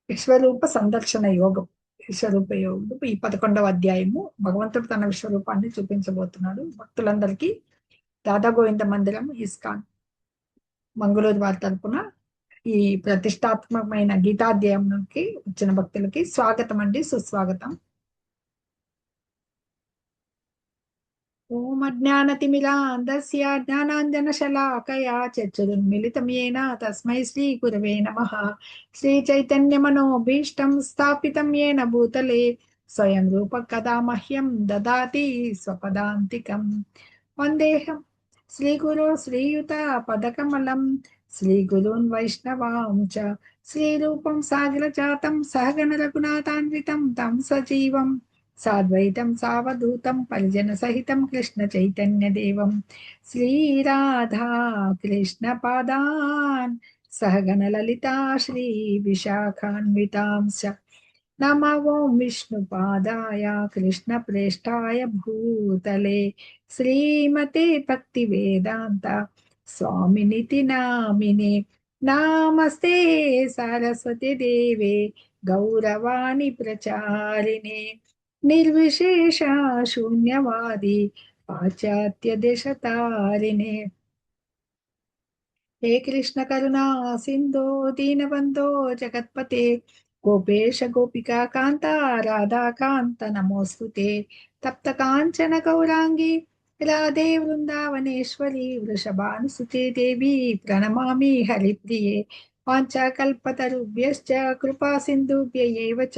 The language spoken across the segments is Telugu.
విశ్వరూప సందర్శన యోగం. విశ్వరూప యోగం ఈ 11వ అధ్యాయము. భగవంతుడు తన విశ్వరూపాన్ని చూపించబోతున్నాడు భక్తులందరికీ. రాధా గోవింద మందిరం ఇస్కాన్ మంగళూరు వారి తరపున ఈ ప్రతిష్టాత్మకమైన గీతాధ్యాయంకి వచ్చిన భక్తులకి స్వాగతం అండి, సుస్వాగతం. ఓం అజ్ఞానతిమిరాంధస్య జ్ఞానాంజనశలాకయా చక్షురున్మిళితం యేన తస్మై శ్రీ గురవే నమః. శ్రీ చైతన్యమనోభీష్టం స్థాపితం యేన భూతలే స్వయం రూప కదా మహ్యం దదాతి స్వపదాంతికం. వందేహం శ్రీగురు శ్రీయుత పదకమలం శ్రీగురున్ వైష్ణవాం చ శ్రీరూపం సాగరజాతం సహగణ రఘునాథాన్వితం తం సజీవం సాద్వైతం సావధూతం పరిజన సహితం కృష్ణ చైతన్య దేవం శ్రీరాధా కృష్ణ పాదాన్ సహగణ లలితా శ్రీ విశాఖాన్వితాంశ నమ ఓం విష్ణుపాదాయ కృష్ణ ప్రేష్టాయ భూతలే శ్రీమతే భక్తి వేదాంత స్వామినితి నామినే. నమస్తే సరస్వతి దేవే గౌరవాణి ప్రచారిణే నిర్విశేష శూన్యవాది పాశ్చాత్య దేశతారిణే. హే కృష్ణ కరుణా సింధో దీనబంధో జగత్పతే గోపేశ గోపికా కాంత రాధా కాంత నమోస్తుతే. తప్త కాంచన గౌరాంగి రాధే వృందావనేశ్వరి వృషభానుసుతే దేవి ప్రణమామి హరిప్రియే. వాంఛాకల్పతరుభ్యశ్చ కృపా సింధుభ్య ఏవ చ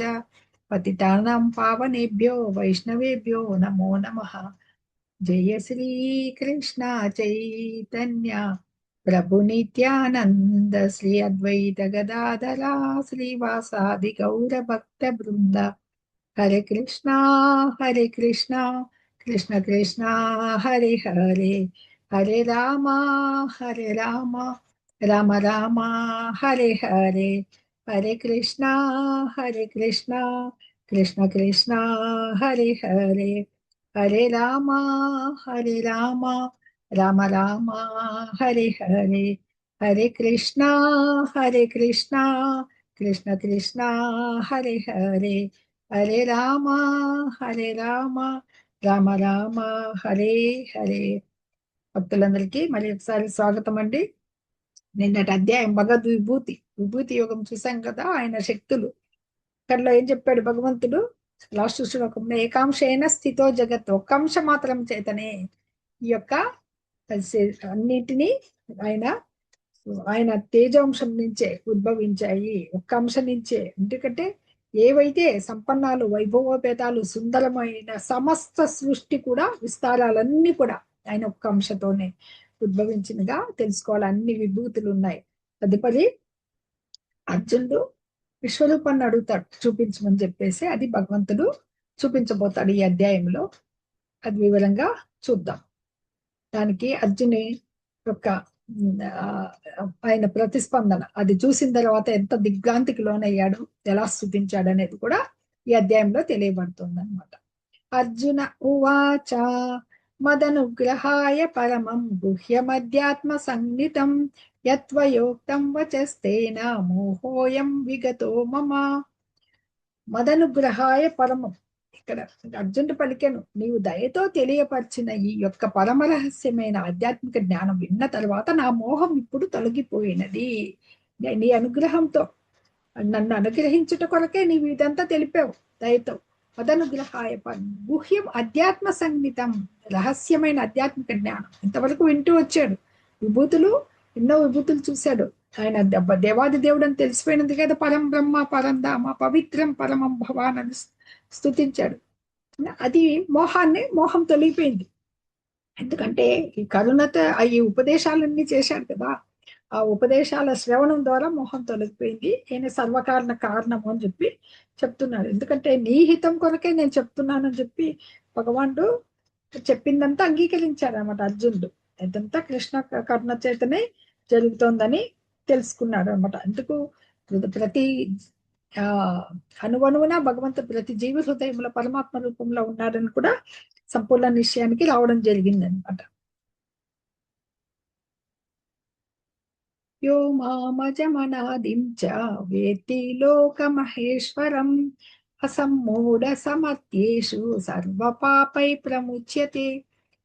పతితానాం పావనేభ్యో వైష్ణవేభ్యో నమో నమః. జయ శ్రీ కృష్ణ చైతన్య ప్రభు నిత్యానంద శ్రీ అద్వైత గదాధరా శ్రీవాసాది గౌర భక్త బృంద. హరే కృష్ణ కృష్ణ కృష్ణ హరే హరే, హరే రామ రామ రామ హరే హరే. హరే కృష్ణ కృష్ణ కృష్ణ హరే హరే, హరే రామ రామ రామ హరే హరే. హరే కృష్ణ కృష్ణ కృష్ణ హరే హరే, హరే రామ రామ రామ హరే హరే. భక్తులందరికీ మరి ఒకసారి స్వాగతం అండి. నిన్నటి అధ్యాయం భగవద్ విభూతి యోగం చూసాం కదా, ఆయన శక్తులు. అక్కడలో ఏం చెప్పాడు భగవంతుడు లాస్ట్ శ్లోకంలో? ఏకాంశైన స్థితో జగత్, ఒక్క అంశ మాత్రం చేతనే ఈ యొక్క అన్నిటినీ ఆయన ఆయన తేజవంశం నుంచే ఉద్భవించాయి, ఒక్క అంశం నుంచే. ఎందుకంటే ఏవైతే సంపన్నాలు వైభవోపేతాలు సుందరమైన సమస్త సృష్టి కూడా విస్తారాలన్నీ కూడా ఆయన ఒక్క అంశతోనే ఉద్భవించినగా తెలుసుకోవాలి. అన్ని విభూతులు ఉన్నాయి. తదుపరి అర్జునుడు విశ్వరూపాన్ని అడుగుతాడు చూపించమని చెప్పేసి, అది భగవంతుడు చూపించబోతాడు ఈ అధ్యాయంలో. అది వివరంగా చూద్దాం. దానికి అర్జుని యొక్క ఆయన ప్రతిస్పందన, అది చూసిన తర్వాత ఎంత దిగ్భ్రాంతికి లోనయ్యాడు, ఎలా స్థుతించాడు అనేది కూడా ఈ అధ్యాయంలో తెలియబడుతుంది అనమాట. అర్జున ఉవాచ మదనుగ్రహాయ పరమం గుహ్యమధ్యాత్మ సంగీతం యత్వయోక్తం వచస్తేన మోహోయం విగతో మమ. మదనుగ్రహాయ పరమం, ఇక్కడ అర్జునుడు పలికెను, నీవు దయతో తెలియపరిచిన ఈ యొక్క పరమ రహస్యమైన ఆధ్యాత్మిక జ్ఞానం విన్న తర్వాత నా మోహం ఇప్పుడు తొలగిపోయినది. నీ అనుగ్రహంతో, నన్ను అనుగ్రహించుట కొరకే నీవు ఇదంతా తెలిపావు దయతో. మదనుగ్రహాయ గుహ్యం అధ్యాత్మ సంగీతం, రహస్యమైన ఆధ్యాత్మిక జ్ఞానం ఇంతవరకు వింటూ వచ్చాడు. విభూతులు, ఎన్నో విభూతులు చూశాడు. ఆయన దేవాది దేవుడు అని తెలిసిపోయినది కదా, పరం బ్రహ్మ పరం ధామ పవిత్రం పరమం భవాన్ అని స్తుతించాడు. అది మోహం తొలగిపోయింది. ఎందుకంటే ఈ కరుణతో ఈ ఉపదేశాలన్నీ చేశాడు కదా, ఆ ఉపదేశాల శ్రవణం ద్వారా మోహం తొలగిపోయింది. ఈయన కారణము అని చెప్పి చెప్తున్నాడు. ఎందుకంటే నీ హితం కొరకే నేను చెప్తున్నానని చెప్పి భగవానుడు చెప్పిందంతా అంగీకరించాడు అనమాట అర్జునుడు. ఇదంతా కృష్ణ కరుణ చేతనే జరుగుతోందని తెలుసుకున్నాడు అనమాట. అందుకు ప్రతి అనువనువున భగవంతుడు ప్రతి జీవి హృదయంలో పరమాత్మ రూపంలో ఉన్నాడని కూడా సంపూర్ణ నిశ్చయానికి రావడం జరిగింది అనమాట. యో మామజమనాదిం చ వేత్తి లోకమహేశ్వరం అసమ్మూఢ సమత్యేషు సర్వపాపై ప్రముచ్యతే.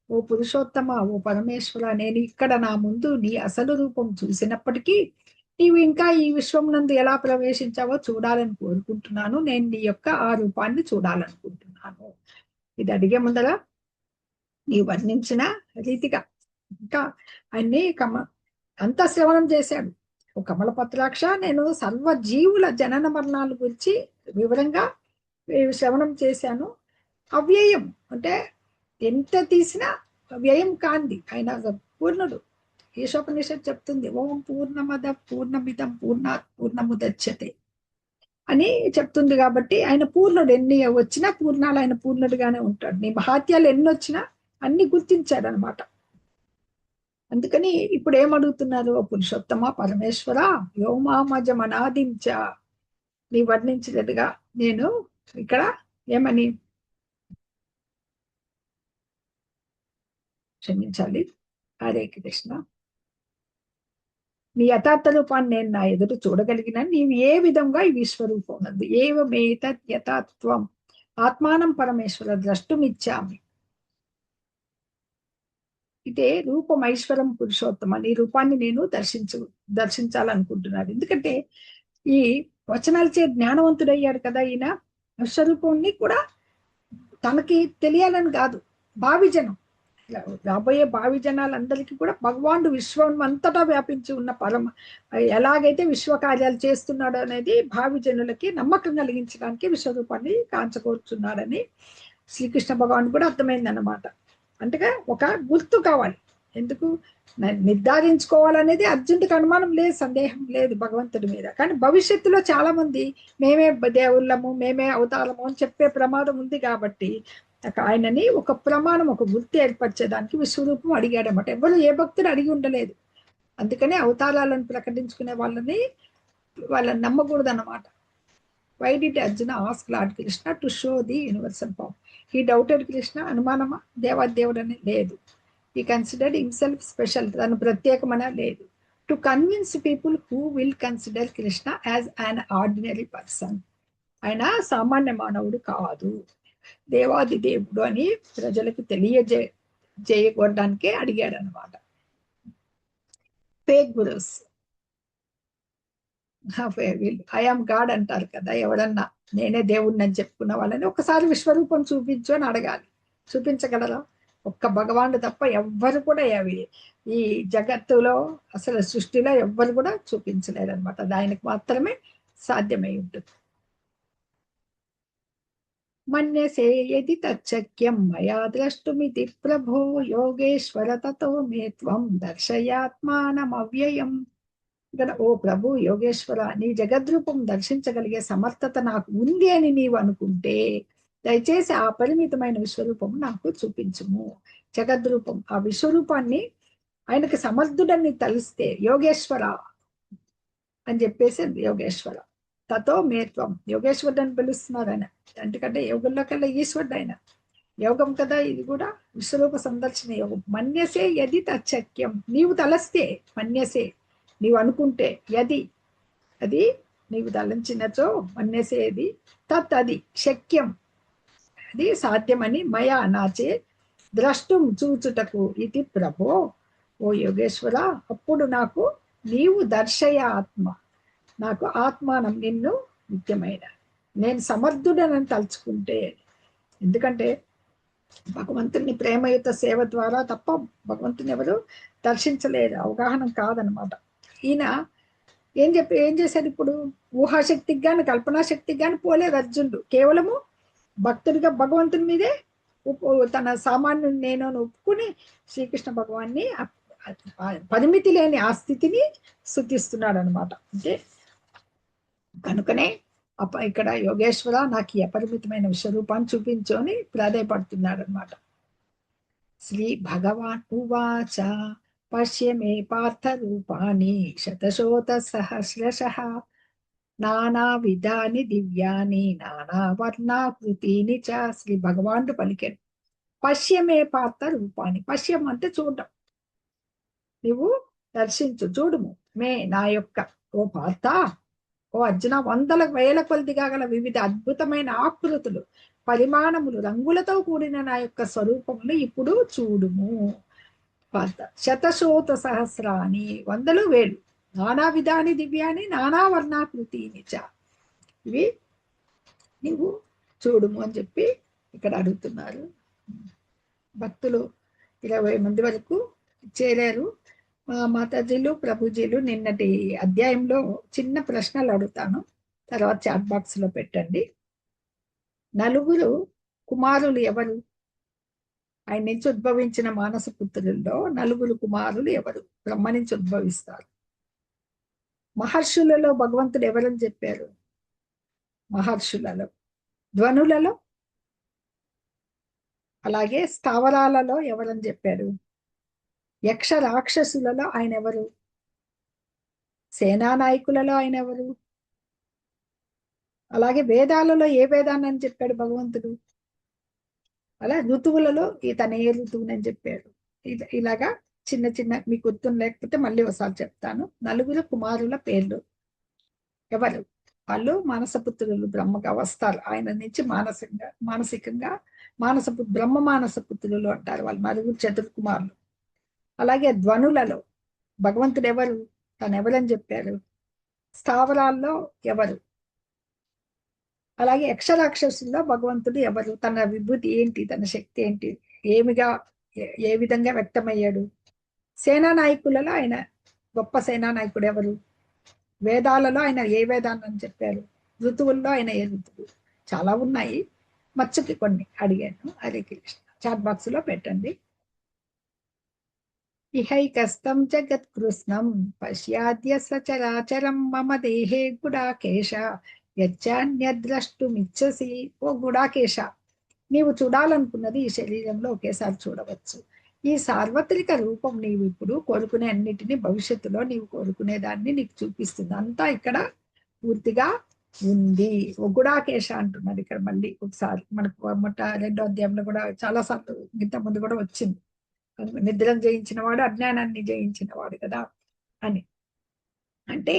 ఓ పురుషోత్తమ, ఓ పరమేశ్వర, నేను ఇక్కడ నా ముందు నీ అసలు రూపం చూసినప్పటికీ నీవు ఇంకా ఈ విశ్వం నందు ఎలా ప్రవేశించావో చూడాలని కోరుకుంటున్నాను. నేను నీ యొక్క ఆ రూపాన్ని చూడాలనుకుంటున్నాను. ఇది అడిగే ముందర నీ వర్ణించిన రీతిగా ఇంకా అన్ని అంత శ్రవణం చేశాడు. ఓ కమల పత్రాక్ష, నేను సర్వ జీవుల జనన మరణాల గురించి వివరంగా శ్రవణం చేశాను. అవ్యయం అంటే ఎంత తీసినా వ్యయం కాంది, ఆయన పూర్ణుడు. ఈశోపనిషత్ చెప్తుంది, ఓం పూర్ణమద పూర్ణమిదం పూర్ణాత్ పూర్ణముదచ్యతే అని చెప్తుంది. కాబట్టి ఆయన పూర్ణుడు, ఎన్ని వచ్చినా పూర్ణాలు ఆయన పూర్ణుడిగానే ఉంటాడు. నీ మహాత్యాలు ఎన్ని వచ్చినా అన్ని గుర్తించాడు అనమాట. అందుకని ఇప్పుడు ఏమడుగుతున్నారు, ఓ పురుషోత్తమ పరమేశ్వర, వ్యోమామజమనాదించ, నీ వర్ణించినట్టుగా నేను ఇక్కడ ఏమని, క్షమించాలి, హరే కృష్ణ, నీ యథార్థ రూపాన్ని నేను నా ఎదురు చూడగలిగిన నీవు ఏ విధంగా ఈ విశ్వరూపం నందు ఏవమేతత్ యథాత్వం ఆత్మానం పరమేశ్వర ద్రష్టుమిచ్చామి. ఇదే రూపం ఐశ్వరం పురుషోత్తమ, నీ రూపాన్ని నేను దర్శించాలనుకుంటున్నాను. ఎందుకంటే ఈ వచనాలచే జ్ఞానవంతుడయ్యాడు కదా ఈయన. విశ్వరూపాన్ని కూడా తనకి తెలియాలని కాదు, భావిజనం, రాబోయే భావి జనాలందరికీ కూడా భగవానుడు విశ్వం అంతటా వ్యాపించి ఉన్న పరమ, ఎలాగైతే విశ్వకార్యాలు చేస్తున్నాడు అనేది భావి జనులకి నమ్మకం కలిగించడానికి విశ్వరూపాన్ని కాంచకూర్చున్నాడని శ్రీకృష్ణ భగవాన్ కూడా అర్థమైందన్నమాట. అంటే ఒక గుర్తు కావాలి. ఎందుకు నిర్ధారించుకోవాలనేది అర్జునుడికి అనుమానం లేదు, సందేహం లేదు భగవంతుడి మీద. కానీ భవిష్యత్తులో చాలా మంది మేమే దేవుళ్ళము, మేమే అవతారము అని చెప్పే ప్రమాదం ఉంది. కాబట్టి ఆయనని ఒక ప్రమాణం, ఒక గుర్తు ఏర్పరిచేదానికి విశ్వరూపం అడిగాడనమాట. ఎవరు ఏ భక్తుడు అడిగి ఉండలేదు. అందుకనే అవతారాలను ప్రకటించుకునే వాళ్ళని నమ్మకూడదు అన్నమాట. Why did Arjuna ask lord Krishna to show the universal form? He doubted Krishna. అనుమానమా? దేవాదేవుడని లేదు. హీ కన్సిడర్డ్ హిమ్సెల్ఫ్ స్పెషల్, తను ప్రత్యేకమన లేదు. To convince people who will consider Krishna as an ordinary person. ఆయన సామాన్య మానవుడు కాదు, దేవాది దేవుడు అని ప్రజలకు చేయకూడడానికే అడిగాడు అనమాట. ఫేక్ గురుస్, ఐఆమ్ గాడ్ అంటారు కదా ఎవరన్నా, నేనే దేవుడిని అని చెప్పుకున్న వాళ్ళని ఒకసారి విశ్వరూపం చూపించు అని అడగాలి. చూపించగలరా? ఒక్క భగవానుడు తప్ప ఎవ్వరు కూడా ఈ జగత్తులో అసలు సృష్టిలో ఎవ్వరు కూడా చూపించలేరు అనమాట. దానికి మాత్రమే సాధ్యమై ఉంటుంది. మన్యసే యది తచ్చక్యం మయా ద్రష్టుమితి ప్రభో యోగేశ్వర తతో మే త్వం దర్శయాత్మానమవ్యయం. ఇక్కడ ఓ ప్రభు యోగేశ్వర, నీ జగద్రూపం దర్శించగలిగే సమర్థత నాకు ఉంది అని నీవు అనుకుంటే దయచేసి ఆ పరిమితమైన విశ్వరూపం నాకు చూపించుము. జగద్రూపం, ఆ విశ్వరూపాన్ని ఆయనకి సమర్థుడని తలిస్తే యోగేశ్వర అని చెప్పేసి యోగేశ్వర తతో మేత్వం, యోగేశ్వరుడు అని పిలుస్తున్నారు ఆయన. ఎందుకంటే యోగంలో కల్లా ఈశ్వరుడు ఆయన. యోగం కదా ఇది కూడా, విశ్వరూప సందర్శన యోగం. మన్యసే యది తచ్చక్యం, నీవు తలస్తే, మన్యసే నీవు అనుకుంటే, యది అది నీవు తలంచినచో, మన్యసేది తత్ అది శక్యం అది సాధ్యమని, మయా నాచే ద్రష్టం చూచుటకు ఇది ప్రభో, ఓ యోగేశ్వర, అప్పుడు నాకు నీవు దర్శయ ఆత్మ, నాకు ఆత్మానం నిన్ను నిత్యమైన, నేను సమర్థుడనని తలుచుకుంటే. ఎందుకంటే భగవంతుని ప్రేమయుత సేవ ద్వారా తప్ప భగవంతుని ఎవరు దర్శించలేరు, అవగాహన కాదనమాట. ఈయన ఏం చేశాడు ఇప్పుడు? ఊహాశక్తికి కానీ కల్పనా శక్తికి కానీ పోలేదు అర్జునుడు. కేవలము భక్తుడిగా భగవంతుని మీదే తన సామాన్యుని నేను ఒప్పుకుని శ్రీకృష్ణ భగవాన్ని పరిమితి లేని ఆ స్థితిని స్తుతిస్తున్నాడు అనమాట. అంటే కనుకనే ఇక్కడ యోగేశ్వర నాకు ఈ అపరిమితమైన విశ్వరూపాన్ని చూపించు అని ప్రాధాయపడుతున్నాడు అనమాట. శ్రీ భగవాన్ ఉవాచ పశ్య మే పార్థ రూపాణి శతశోత సహస్రశః నానా విధాని దివ్యాని నానా వర్ణాకృతిని చ. శ్రీ భగవానుడు పలికాడు, పశ్యమే పార్థ రూపాన్ని. పశ్యం అంటే చూడడం, నువ్వు దర్శించు, చూడుము. నా యొక్క ఓ పార్థ, ఓ అర్జున, వందల వేల కొలదిగా గల వివిధ అద్భుతమైన ఆకృతులు, పరిమాణములు, రంగులతో కూడిన నా యొక్క స్వరూపమును ఇప్పుడు చూడుము. పార్థ శతశోత సహస్రాని, వందలు వేలు, నానా విధాని దివ్యాని నానా వర్ణాకృతిని చ, ఇవి నీవు చూడుము అని చెప్పి ఇక్కడ అడుగుతున్నారు. భక్తులు 20 మంది వరకు చేరారు. మాతాజీలు, ప్రభుజీలు నిన్నటి అధ్యాయంలో చిన్న ప్రశ్నలు అడుగుతాను, తర్వాత చాట్ బాక్స్ లో పెట్టండి. నలుగురు కుమారులు ఎవరు? ఆయన నుంచి ఉద్భవించిన మానస పుత్రుల్లో నలుగురు కుమారులు ఎవరు? బ్రహ్మ నుంచి ఉద్భవిస్తారు. మహర్షులలో భగవంతుడు ఎవరని చెప్పారు? మహర్షులలో. ధ్వనులలో, అలాగే స్థావరాలలో ఎవరని చెప్పారు? యక్ష రాక్షసులలో ఆయన ఎవరు? సేనానాయకులలో ఆయన ఎవరు? అలాగే వేదాలలో ఏ వేదాన్ని అని చెప్పాడు భగవంతుడు? అలా ఋతువులలో తన ఏ ఋతువునని చెప్పాడు. ఇలాగా చిన్న చిన్న మీకు గుర్తులు లేకపోతే మళ్ళీ ఒకసారి చెప్తాను. నలుగురు కుమారుల పేర్లు ఎవరు? వాళ్ళు మానసపుత్రులు, బ్రహ్మగా వస్తారు. ఆయన నుంచి మానసికంగా బ్రహ్మ మానసపుత్రులు అంటారు. వాళ్ళు నలుగురు చతుర్కుమారులు. అలాగే ధ్వనులలో భగవంతుడు ఎవరు? తను ఎవరని చెప్పారు? స్థావరాల్లో ఎవరు? అలాగే యక్షరాక్షసుల్లో భగవంతుడు ఎవరు? తన విభూతి ఏంటి? తన శక్తి ఏంటి? ఏ విధంగా వ్యక్తమయ్యాడు? సేనానాయకులలో ఆయన గొప్ప సేనానాయకుడు ఎవరు? వేదాలలో ఆయన ఏ వేదాన్ని అని చెప్పారు? ఋతువుల్లో ఆయన ఏ ఋతువు? చాలా ఉన్నాయి, మచ్చుకి కొన్ని అడిగాను. హరే కృష్ణ. చాట్ బాక్స్ లో పెట్టండి. ఇహైకస్తం జగత్కృష్ణం పశ్యాద్య సచరాచరం మమ దేహే గుడాకేశ యచ్చాన్యద్రష్టుమిచ్చసి. ఓ గుడాకేశ, నీవు చూడాలనుకున్నది ఈ శరీరంలో ఒకేసారి చూడవచ్చు. ఈ సార్వత్రిక రూపం నీవు ఇప్పుడు కోరుకునే అన్నిటినీ భవిష్యత్తులో నీవు కోరుకునే దాన్ని నీకు చూపిస్తుంది. అంతా ఇక్కడ పూర్తిగా ఉంది. ఓ గుడాకేశ అంటున్నాడు ఇక్కడ మళ్ళీ ఒకసారి. మనకు రెండో అధ్యాయంలో కూడా చాలా సార్లు ఇంత ముందు కూడా వచ్చింది. నిద్రను జయించిన వాడు అజ్ఞానాన్ని జయించిన వాడు కదా అని. అంటే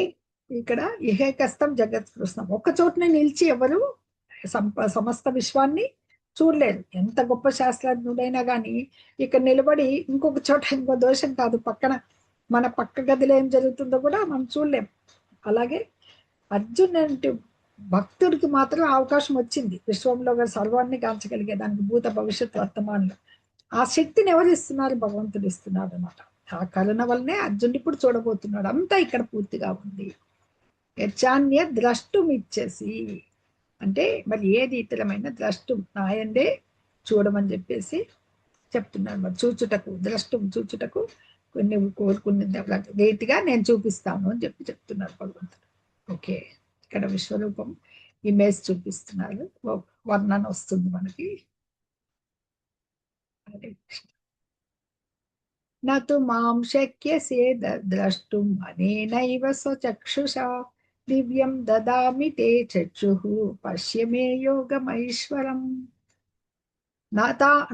ఇక్కడ ఇహేకస్తం జగత్కృష్ణం, ఒక్క చోటనే నిలిచి ఎవరు సమస్త విశ్వాన్ని చూడలేరు. ఎంత గొప్ప శాస్త్రజ్ఞుడైనా కానీ ఇక్కడ నిలబడి ఇంకొక చోట, ఇంకో దోషం కాదు, మన పక్క గదిలో ఏం జరుగుతుందో కూడా మనం చూడలేం. అలాగే అర్జున్ అంటే భక్తుడికి మాత్రం అవకాశం వచ్చింది విశ్వంలో సర్వాన్ని గాంచగలిగేదానికి, భూత భవిష్యత్ వర్తమానంలో. ఆ శక్తిని ఎవరు ఇస్తున్నారు? భగవంతుడు ఇస్తున్నాడు అనమాట. ఆ కరుణ వల్లనే అర్జునుడు ఇప్పుడు చూడబోతున్నాడు. అంతా ఇక్కడ పూర్తిగా ఉంది. యచ్చాన్య ద్రష్టుమిచ్చేసి అంటే మరి ఏది ఇతరమైన ద్రష్టు నాయందే చూడమని చెప్పేసి చెప్తున్నాడు. మరి చూచుటకు, చూచుటకు నువ్వు కోరుకున్న రీతిగా నేను చూపిస్తాను అని చెప్తున్నారు భగవంతుడు. ఓకే, ఇక్కడ విశ్వరూపం ఇమేజ్ చూపిస్తున్నారు, వర్ణన వస్తుంది మనకి. హరే కృష్ణ. నతు మాం శక్యసే ద్రష్టుం అనేనైవ స్వచక్షుషా దివ్యం దదామి తే చక్షుః పశ్య మే యోగమైశ్వరం.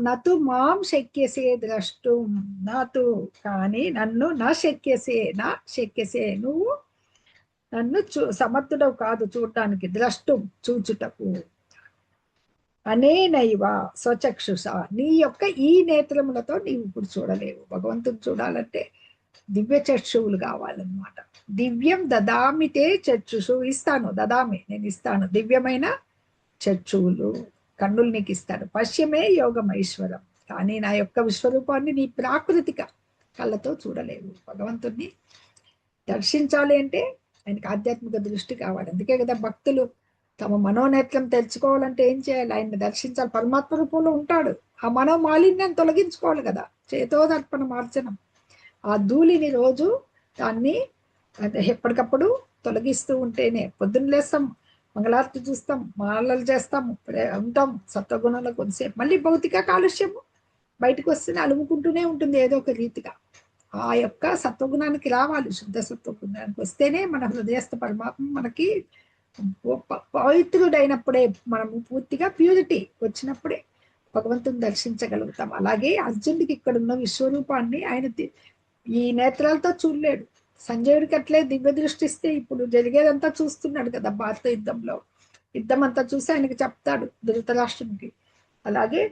నతు మాం శక్యసే ద్రష్టుం, నాతు కానీ నన్ను, శక్యసే నువ్వు నన్ను సమర్థుడవు కాదు చూడటానికి, ద్రష్టుం చూచుటకు, అనేనైవ స్వచక్షుష నీ యొక్క ఈ నేత్రములతో నీవు ఇప్పుడు చూడలేవు. భగవంతుని చూడాలంటే దివ్య చక్షువులు కావాలన్నమాట. దివ్యం దదామితే చక్షుషు, ఇస్తాను, దదామి నేను ఇస్తాను దివ్యమైన చక్షువులు, కన్నులు నీకు ఇస్తాను. పశ్యమే యోగమైశ్వరం, కానీ నా యొక్క విశ్వరూపాన్ని నీ ప్రాకృతిక కళ్ళతో చూడలేవు. భగవంతుణ్ణి దర్శించాలి అంటే ఆయనకి ఆధ్యాత్మిక దృష్టి కావాలి. అందుకే కదా భక్తులు తమ మనోనేత్రం తెలుసుకోవాలంటే ఏం చేయాలి? ఆయన్ని దర్శించాలి. పరమాత్మ రూపంలో ఉంటాడు. ఆ మనోమాలిన్యాన్ని తొలగించుకోవాలి కదా, చేతోదర్పణ మార్చనం. ఆ ధూళిని రోజు దాన్ని ఎప్పటికప్పుడు తొలగిస్తూ ఉంటేనే, పొద్దున్న లేస్తాం, మంగళారతి చూస్తాం, మాలలు చేస్తాం, ఉంటాం సత్వగుణంలో కొద్దిసేపు, మళ్ళీ భౌతిక కాలుష్యము బయటకు వస్తేనే అలుముకుంటూనే ఉంటుంది ఏదో ఒక రీతిగా. ఆ యొక్క సత్వగుణానికి రావాలి, శుద్ధ సత్వగుణానికి వస్తేనే మన హృదయస్థ పరమాత్మ మనకి పవిత్రుడైనప్పుడే, మనము పూర్తిగా ప్యూరిటీ వచ్చినప్పుడే భగవంతుని దర్శించగలుగుతాం. అలాగే అర్జునుడికి ఇక్కడ ఉన్న విశ్వరూపాన్ని ఆయన ఈ నేత్రాలతో చూడలేడు, సంజయుడికి అట్లే దివ్య దృష్టిస్తే ఇప్పుడు జరిగేదంతా చూస్తున్నాడు కదా భారత యుద్ధంలో. యుద్ధం అంతా చూసి ఆయనకి చెప్తాడు ధృతరాష్ట్రునికి. అలాగే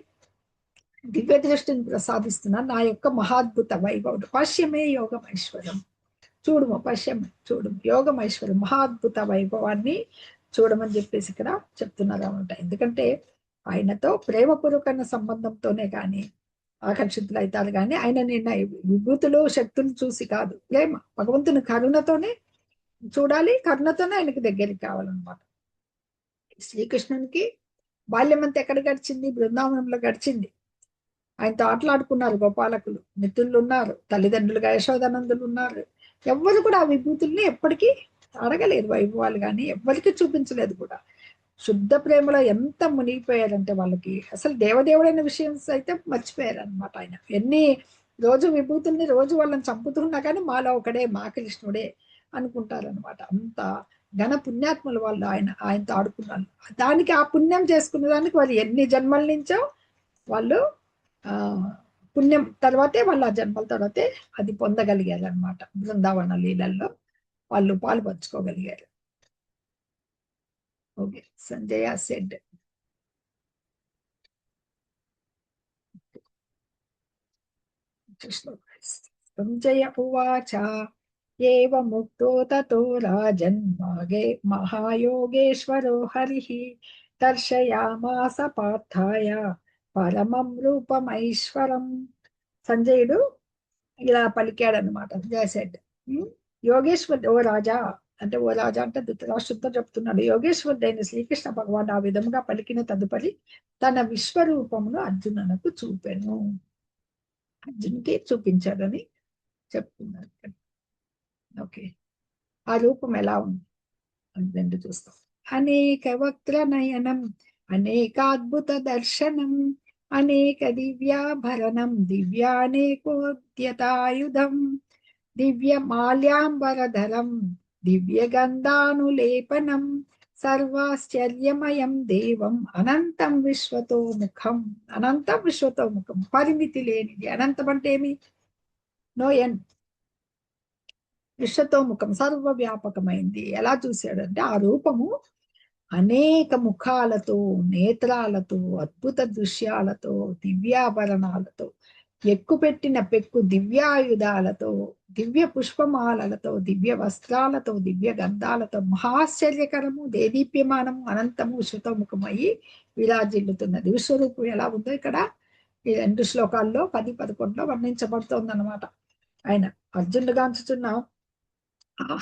దివ్య దృష్టిని ప్రసాదిస్తున్నా నా యొక్క మహాద్భుత వైభవం పశ్యమే యోగమైశ్వరం. చూడుము పశ్యమే, చూడు యోగమైశ్వరం మహాద్భుత వైభవాన్ని చూడమని చెప్పేసి ఇక్కడ చెప్తున్నారు అనమాట. ఎందుకంటే ఆయనతో ప్రేమపూర్వకమైన సంబంధంతోనే కానీ ఆకర్షితులు అవుతారు కానీ ఆయన నిన్న విభూతులు శక్తులు చూసి కాదు, ప్రేమ భగవంతుని కరుణతోనే చూడాలి, కరుణతోనే ఆయనకి దగ్గరికి కావాలన్నమాట. శ్రీకృష్ణునికి బాల్యం అంతా ఎక్కడ గడిచింది? బృందావనంలో గడిచింది. ఆయనతో ఆటలాడుకున్నారు గోపాలకులు, మిత్రులు ఉన్నారు, తల్లిదండ్రులుగా యశోదానందులు ఉన్నారు. ఎవ్వరు కూడా ఆ విభూతుల్ని ఎప్పటికీ అడగలేదు, వైభవాలు కానీ ఎవ్వరికి చూపించలేదు కూడా. శుద్ధ ప్రేమలో ఎంత మునిగిపోయారంటే వాళ్ళకి అసలు దేవదేవుడైన విషయం అయితే మర్చిపోయారు అనమాట. ఆయన ఎన్ని రోజు విభూతుల్ని రోజు వాళ్ళని చంపుతున్నా కానీ మాలో ఒకడే మా కృష్ణుడే అనుకుంటారనమాట. అంత ఘన పుణ్యాత్ములు వాళ్ళు ఆయనతో ఆడుకున్నారు. దానికి ఆ పుణ్యం చేసుకున్న దానికి వాళ్ళు ఎన్ని జన్మల నుంచో వాళ్ళు ఆ పుణ్యం తర్వాతే వాళ్ళు ఆ జన్మల తర్వాతే అది పొందగలిగారు అనమాట. బృందావన లీలల్లో వాళ్ళు పాలు పంచుకోగలిగారు. ఓకే, సంజయ సెడ్ సంజయ ఉవాచ ఏవముక్తో తతో రాజన్ మహాయోగేశ్వరో హరిః దర్శయామాస పార్థాయ పరమం రూపమైశ్వరం. సంజయుడు ఇలా పలికాడు అనమాట. సెడ్ యోగేశ్వర్ ఓ రాజా అంటే, ఓ రాజా అంటే ధృతరాష్ట్రుడితో చెప్తున్నాడు. యోగేశ్వరుడైన శ్రీకృష్ణ భగవాన్ ఆ విధముగా పలికిన తదుపరి తన విశ్వరూపమును అర్జునునకు చూపెను. అర్జున్కి చూపించాడని చెప్తున్నారు. ఓకే, ఆ రూపం ఎలా ఉంది అని చూస్తాం. అనేక వక్ర నయనం అనేకాద్భుత దర్శనం అనేక దివ్యాభరణం దివ్యానేకోద్యతాయుధం దివ్య మాల్యాంబరధరం దివ్య గంధానులేపనం సర్వాశ్చర్యమయం దేవం అనంతం విశ్వతోముఖం. అనంతం విశ్వతోముఖం, పరిమితి లేనిది. అనంతం అంటే ఏమి? No end. విశ్వతోముఖం, సర్వవ్యాపకమైంది. ఎలా చూశాడంటే ఆ రూపము అనేక ముఖాలతో, నేత్రాలతో, అద్భుత దృశ్యాలతో, దివ్యాభరణాలతో, ఎక్కుపెట్టిన పెక్కు దివ్యాయుధాలతో, దివ్య పుష్పమాలలతో, దివ్య వస్త్రాలతో, దివ్య గంధాలతో, మహాశ్చర్యకరము, దేదీప్యమానము, అనంతము, శృతముఖమయ్యి విరాజిల్లుతున్నది. విశ్వరూపం ఎలా ఉందో ఇక్కడ ఈ 2 శ్లోకాల్లో 10-11 వర్ణించబడుతోంది అనమాట. ఆయన అర్జునుడు గాంచుతున్న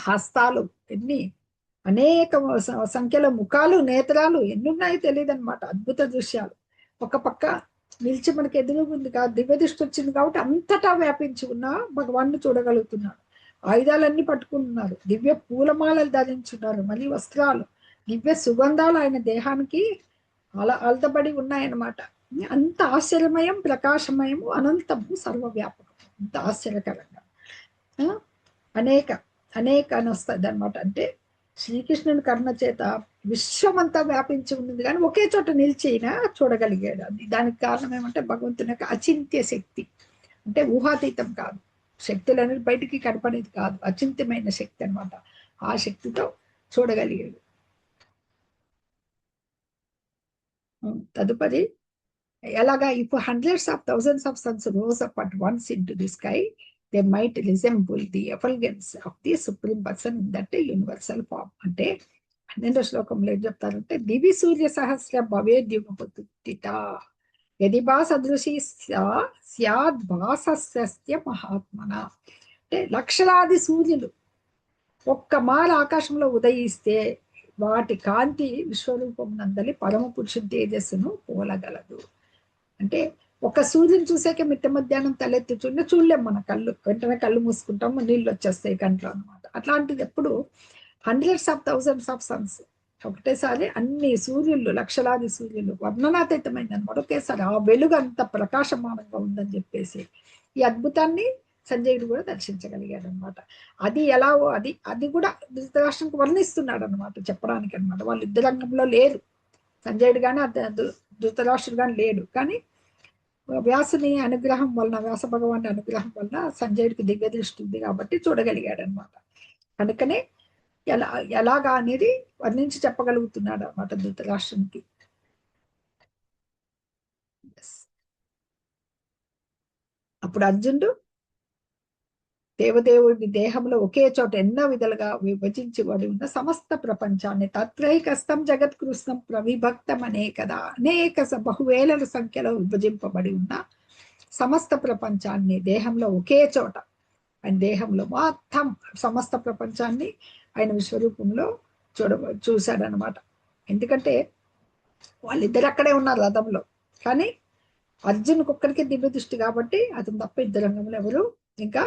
హస్తాలు ఎన్ని, అనేక సంఖ్యలో ముఖాలు, నేత్రాలు ఎన్నున్నాయో తెలియదు అనమాట. అద్భుత దృశ్యాలు. ఒక పక్క నిలిచి మనకి ఎదురుగుంది కాదు, దివ్య దృష్టి వచ్చింది కాబట్టి అంతటా వ్యాపించి ఉన్న భగవాన్ని చూడగలుగుతున్నాడు. ఆయుధాలన్నీ పట్టుకుంటున్నారు, దివ్య పూలమాలలు ధరించున్నారు, మళ్ళీ వస్త్రాలు, దివ్య సుగంధాలు ఆయన దేహానికి అలతబడి ఉన్నాయన్నమాట. అంత ఆశ్చర్యమయం, ప్రకాశమయము, అనంతము, సర్వవ్యాపకం. అంత ఆశ్చర్యకరంగా అనేక అనేక అని వస్తుంది అనమాట. అంటే శ్రీకృష్ణుని కరుణ చేత విశ్వమంతా వ్యాపించి ఉన్నది కానీ ఒకే చోట నిలిచిన చూడగలిగాడు. దానికి కారణం ఏమంటే భగవంతుని యొక్క అచింత్య శక్తి. అంటే ఊహాతీతం కాదు, శక్తులు అనేది బయటికి కనపడేది కాదు, అచింత్యమైన శక్తి అనమాట. ఆ శక్తితో చూడగలిగాడు. తదుపరి ఎలాగా, ఇప్పుడు hundreds of thousands of suns rose up at once into the sky, they might resemble the effulgence of the supreme person in that universal form. అంటే 12వ శ్లోకంలో ఏం చెప్తారంటే, దివి సూర్య సహస్ర భవేద్యుగపతిత యదిభా సదృశీ స్యాద్భాసస్య మహాత్మన. అంటే లక్షలాది సూర్యులు ఒక్క మాల ఆకాశంలో ఉదయిస్తే వాటి కాంతి విశ్వరూపం నందలి పరమ పురుషుని తేజస్సును పోలగలదు. అంటే ఒక సూర్యుని చూసాక మిట్ట మధ్యాహ్నం తలెత్తి చూడలేం, మన కళ్ళు వెంటనే కళ్ళు మూసుకుంటాము, నీళ్ళు వచ్చేస్తాయి కంట్లో అనమాట. అట్లాంటిది ఎప్పుడు hundreds of thousands of suns ఒకటేసారి అన్ని సూర్యులు, లక్షలాది సూర్యులు, వర్ణనాతీతమైంది అనమాట. ఒకేసారి ఆ వెలుగు అంత ప్రకాశమానంగా ఉందని చెప్పేసి ఈ అద్భుతాన్ని సంజయుడు కూడా దర్శించగలిగాడు అనమాట. అది ఎలాగో అది కూడా ధృతరాష్ట్రంకి వర్ణిస్తున్నాడు అనమాట, చెప్పడానికి అనమాట. వాళ్ళు యుద్ధ రంగంలో లేరు, సంజయుడు కానీ ధృతరాష్ట్రుడు కానీ లేడు. కానీ వ్యాసుని అనుగ్రహం వలన, వ్యాస భగవాన్ అనుగ్రహం వలన సంజయుడికి దివ్య దృష్టి ఉంది కాబట్టి చూడగలిగాడు అనమాట. కనుకనే ఎలాగా అనేది వర్ణించి చెప్పగలుగుతున్నాడు అన్నమాట ధృతరాష్ట్రునికి. అప్పుడు అర్జునుడు దేవదేవుడి దేహంలో ఒకే చోట ఎన్నో విధాలుగా విభజించబడి ఉన్న సమస్త ప్రపంచాన్ని తత్రైకస్తం జగత్కృష్ణం ప్రవిభక్తం అనేకదా అనేక బహువేల సంఖ్యలో విభజింపబడి ఉన్న సమస్త ప్రపంచాన్ని దేహంలో ఒకే చోట, ఆయన దేహంలో మొత్తం సమస్త ప్రపంచాన్ని ఆయన విశ్వరూపంలో చూశాడనమాట. ఎందుకంటే వాళ్ళిద్దరు అక్కడే ఉన్నారు రథంలో, కానీ అర్జునుకు ఒక్కడికి దివ్య దృష్టి కాబట్టి అతను తప్ప ఇద్దరు రంగంలో ఎవరు ఇంకా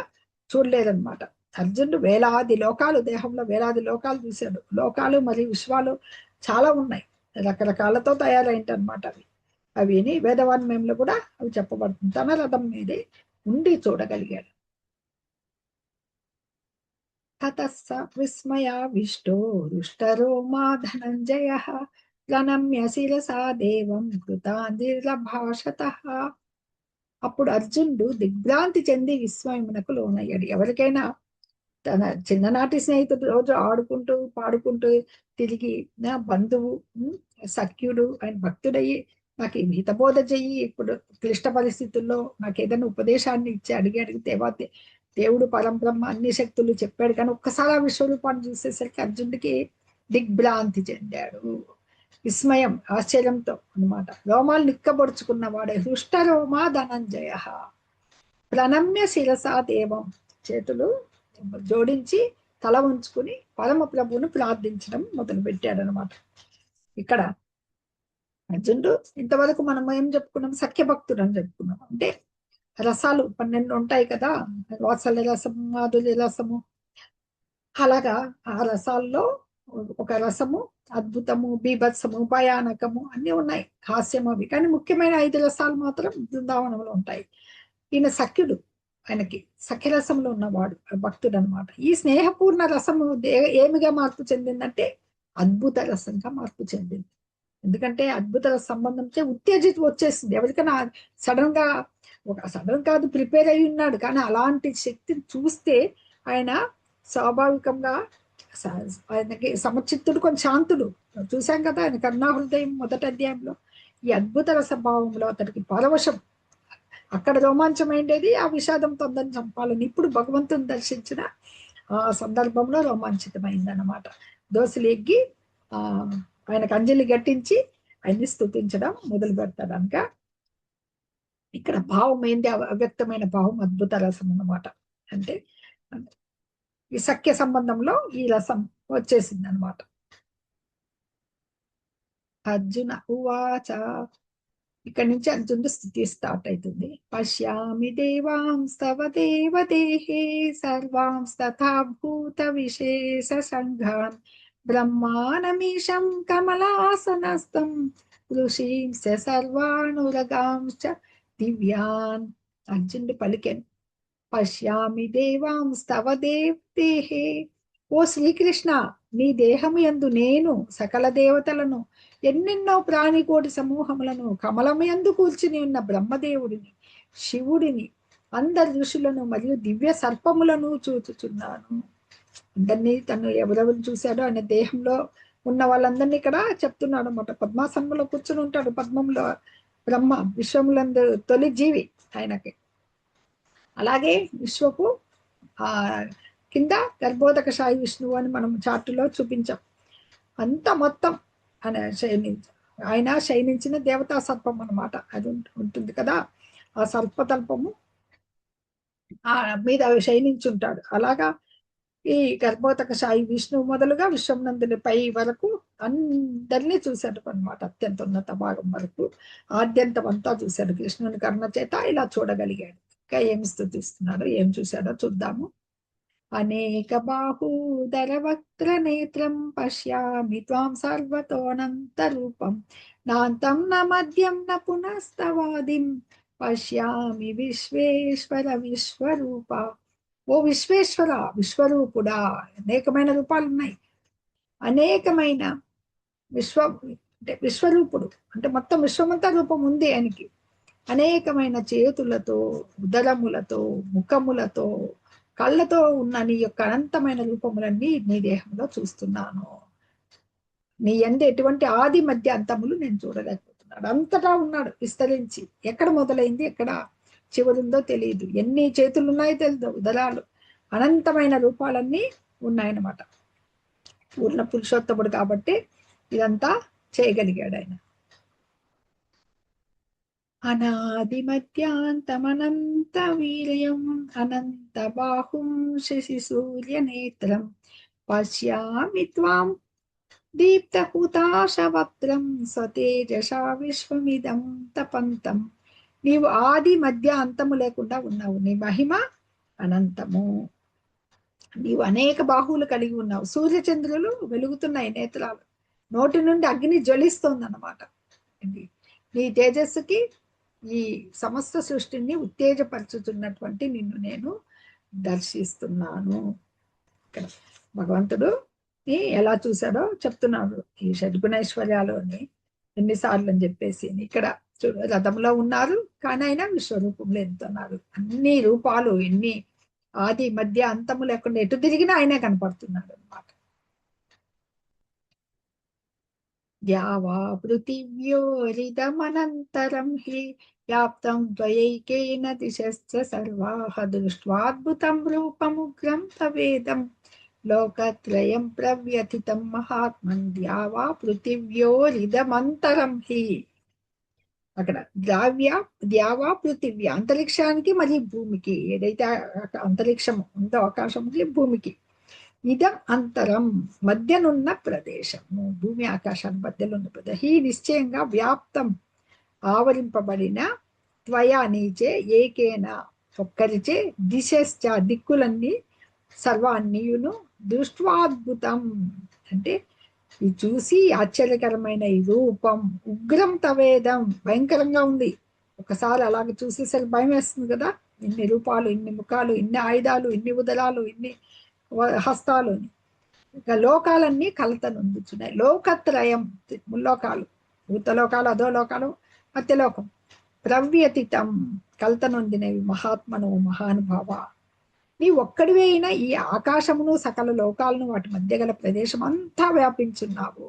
చూడలేదన్నమాట. అర్జునుడు వేలాది లోకాలు, దేహంలో వేలాది లోకాలు చూశాడు. లోకాలు మరియు విశ్వాలు చాలా ఉన్నాయి, రకరకాలతో తయారైంటి అనమాట అవి. అవిని వేదవాన్మయంలో కూడా అవి చెప్పబడుతుంది. తన రథం మీదే ఉండి చూడగలిగాడు. తతస్స విస్మయావిష్టో రుష్టరోమా ధనంజయః ప్రణమ్య శిరసా దేవం కృతాంజలిర్భాషతః. అప్పుడు అర్జునుడు దిగ్భ్రాంతి చెంది విస్మయమునకు లోనయ్యాడు. ఎవరికైనా తన చిన్ననాటి స్నేహితుడు రోజు ఆడుకుంటూ పాడుకుంటూ తిరిగి నా బంధువు సఖ్యుడు ఆయన భక్తుడయ్యి నాకు ఈ హితబోధ చెయ్యి, ఇప్పుడు క్లిష్ట పరిస్థితుల్లో నాకు ఏదైనా ఉపదేశాన్ని ఇచ్చి అడిగితే దేవుడు పరంబ్రహ్మ అన్ని శక్తులు చెప్పాడు, కానీ ఒక్కసారి ఆ విశ్వరూపాన్ని చూసేసరికి అర్జునుడికి దిగ్భ్రాంతి చెందాడు. విస్మయం, ఆశ్చర్యంతో అన్నమాట. రోమాలు నిక్కబొడుచుకున్న వాడే హృష్ట రోమా ధనంజయ ప్రణమ్య శిరసా దేవం, చేతులు జోడించి తల ఉంచుకుని పరమ ప్రభువును ప్రార్థించడం మొదలు పెట్టాడనమాట. ఇక్కడ అర్జునుడు ఇంతవరకు మనం ఏం చెప్పుకున్నాం, సఖ్య భక్తుడు అని చెప్పుకున్నాం. అంటే రసాలు 12 ఉంటాయి కదా, వాత్సల్య రసము, మాధుర్య రసము. అలాగా ఆ రసాల్లో ఒక రసము అద్భుతము, బీభత్సము, భయానకము అన్ని ఉన్నాయి, హాస్యం అవి. కానీ ముఖ్యమైన 5 రసాలు మాత్రం బృందావనంలో ఉంటాయి. ఈయన సఖ్యుడు, ఆయనకి సఖ్యరసంలో ఉన్నవాడు భక్తుడు అనమాట. ఈ స్నేహపూర్ణ రసము ఏమిగా మార్పు చెందిందంటే అద్భుత రసంగా మార్పు చెందింది. ఎందుకంటే అద్భుత సంబంధంతో ఉత్తేజిత వచ్చేసింది. ఎవరికైనా సడన్ కాదు, ప్రిపేర్ అయి ఉన్నాడు, కానీ అలాంటి శక్తిని చూస్తే ఆయన స్వాభావికంగా ఆయనకి సమచిత్తుడు, కొంచెం శాంతుడు. చూశాం కదా ఆయన కరుణాహృదయం మొదటి అధ్యాయంలో. ఈ అద్భుత రసభావంలో అతడికి పరవశం. అక్కడ రోమాంచమైండేది ఆ విషాదంతో అందరిని చంపాలని. ఇప్పుడు భగవంతుని దర్శించిన ఆ సందర్భంలో రోమాంచితమైందన్నమాట. దోశలు ఎగ్గి ఆయనకు అంజలి గట్టించి ఆయన్ని స్తుతించడం మొదలు పెడతాడు. అనక ఇక్కడ భావం ఏంది, అవ్యక్తమైన భావం అద్భుత రసం అన్నమాట. అంటే ఈ సఖ్య సంబంధంలో ఈ రసం వచ్చేసింది అనమాట. అర్జున ఉవాచ, ఇక్కడ నుంచి అర్జునుడు స్థితి స్టార్ట్ అవుతుంది. పశ్యామి దేవాంస్తవ దేవదేహే సర్వాంస్తథా భూత విశేష సంఘాన్ బ్రహ్మానమీశం కమలాసనస్థం ఋషీంశ సర్వానురగాంశ్చ దివ్యాన్. అర్జునుడు పలికెను, పశ్యామి దేవాంస్తవ దేవదేహే, ఓ శ్రీకృష్ణ, నీ దేహము యందు నేను సకల దేవతలను, ఎన్నెన్నో ప్రాణికోటి సమూహములను, కమలము యందు కూర్చుని ఉన్న బ్రహ్మదేవుడిని, శివుడిని, అందరి ఋషులను మరియు దివ్య సర్పములను చూచుచున్నాను. అందరినీ తను ఎవరెవరు చూశాడో ఆయన దేహంలో ఉన్న వాళ్ళందరినీ ఇక్కడ చెప్తున్నాడు అన్నమాట. పద్మాసనంలో కూర్చుని ఉంటాడు పద్మంలో బ్రహ్మ, విశ్వములందు తొలి జీవి ఆయనకి. అలాగే విశ్వకు ఆ కింద గర్భోదక సాయి విష్ణువు అని మనం చార్టులో చూపించాం. అంత మొత్తం ఆయన శయనించిన దేవతా సర్పం అన్నమాట. అది ఉంటుంది కదా, ఆ సర్పతల్పము ఆ మీద శయనించుంటాడు. అలాగా ఈ గర్భోదక సాయి విష్ణువు మొదలుగా విశ్వనందుని పై వరకు అందరినీ చూశాడు అనమాట. అత్యంత ఉన్నత భాగం వరకు ఆద్యంతం అంతా చూశాడు. కృష్ణుని కర్ణ చేత ఇలా చూడగలిగాడు. ఇంకా ఏమి స్తుతిస్తున్నాడో, ఏం చూశాడో చూద్దాము. అనేక బాహూదర వక్త్ర నేత్రం పశ్యామి త్వాం సర్వతోనంత రూపం నాంతం న మధ్యం న పునస్తవాదిం పశ్యామి విశ్వేశ్వర విశ్వరూప. ఓ విశ్వేశ్వర, విశ్వరూపుడా, అనేకమైన రూపాలు ఉన్నాయి. అనేకమైన అంటే విశ్వరూపుడు అంటే మొత్తం విశ్వమంతా రూపం ఉంది ఆయనకి. అనేకమైన చేతులతో, ఉదరములతో, ముఖములతో, కళ్ళతో ఉన్న నీ యొక్క అనంతమైన రూపములన్నీ నీ దేహంలో చూస్తున్నాను. నీ యందు ఎటువంటి ఆది మధ్య అంతములు నేను చూడలేకపోతున్నాడు. అంతటా ఉన్నాడు విస్తరించి. ఎక్కడ మొదలైంది, ఎక్కడ చివరిందో తెలియదు. ఎన్ని చేతులు ఉన్నాయో తెలియదు, ఉదరాలు, అనంతమైన రూపాలన్నీ ఉన్నాయన్నమాట. పూర్ణ పురుషోత్తముడు కాబట్టి ఇదంతా చేయగలిగాడు ఆయన. అనాది మధ్యాంతమనంత వీర్యం అనంత బాహుం శశి సూర్య నేత్రం పశ్యామి త్వాం దీప్తహుతాశవక్త్రం స్వతేజసా విశ్వమిదం తపంతం. నీవు ఆది మధ్య అంతము లేకుండా ఉన్నావు. నీ మహిమ అనంతము. నీవు అనేక బాహువులు కలిగి ఉన్నావు. సూర్యచంద్రులు వెలుగుతున్నాయి నేత్రాలు. నోటి నుండి అగ్ని జ్వలిస్తోంది అన్నమాట. నీ తేజస్సుకి ఈ సమస్త సృష్టిని ఉత్తేజపరుచుతున్నటువంటి నిన్ను నేను దర్శిస్తున్నాను. ఇక్కడ భగవంతుడు ఎలా చూశాడో చెప్తున్నాడు ఈ షడ్గుణైశ్వర్యాలోని ఎన్నిసార్లు అని చెప్పేసి. ఇక్కడ రథంలో ఉన్నారు, కానీ ఆయన విశ్వరూపంలో ఎంతున్నారు. అన్ని రూపాలు, ఎన్ని ఆది మధ్య అంతము లేకుండా ఎటు తిరిగినా ఆయనే కనపడుతున్నాడు అనమాట. ద్యావా పృథివ్యోరిదమనంతరం హి వ్యాప్తం ద్వయైకేన దిశశ్చ సర్వాః దృష్ట్వాద్భుతం రూపముగ్రం తవేదం లోకత్రయం ప్రవ్యథితం మహాత్మన్ ద్యావా పృథివ్యోరిదమంతరం హి. అక్కడ ద్యావా పృథివ్య, అంతరిక్షానికి మరియు భూమికి, ఏదైతే అంతరిక్షం ఉందో ఆకాశంకి భూమికి, ఇదం అంతరం మధ్యనున్న ప్రదేశము, భూమి ఆకాశాల మధ్యలో ఉన్న ప్రదేశం, ఈ నిశ్చయంగా వ్యాప్తం ఆవరింపబడిన, త్వయా నీచే, ఏకేన ఒక్కరిచే, దిశశ్చ దిక్కులన్నీ, సర్వాన్నియును, దృష్ట్వాద్భుతం అంటే ఈ చూసి ఆశ్చర్యకరమైన ఈ రూపం, ఉగ్రం తవేదం భయంకరంగా ఉంది. ఒకసారి అలాగే చూసేసరికి భయం వేస్తుంది కదా. ఇన్ని రూపాలు, ఇన్ని ముఖాలు, ఇన్ని ఆయుధాలు, ఇన్ని ఉదరాలు, ఇన్ని హస్తాలు. ఇంకా లోకాలన్నీ కలత నొందుతున్నాయి. లోకత్రయం, ముల్లోకాలు, భూతలోకాలు, అధోలోకాలు, మధ్యలోకం, ప్రవ్యతితం కలత నొందినవి. మహాత్మను, మహానుభావ, నీ ఒక్కడివే అయినా ఈ ఆకాశమును సకల లోకాలను వాటి మధ్య గల ప్రదేశం అంతా వ్యాపించున్నావు.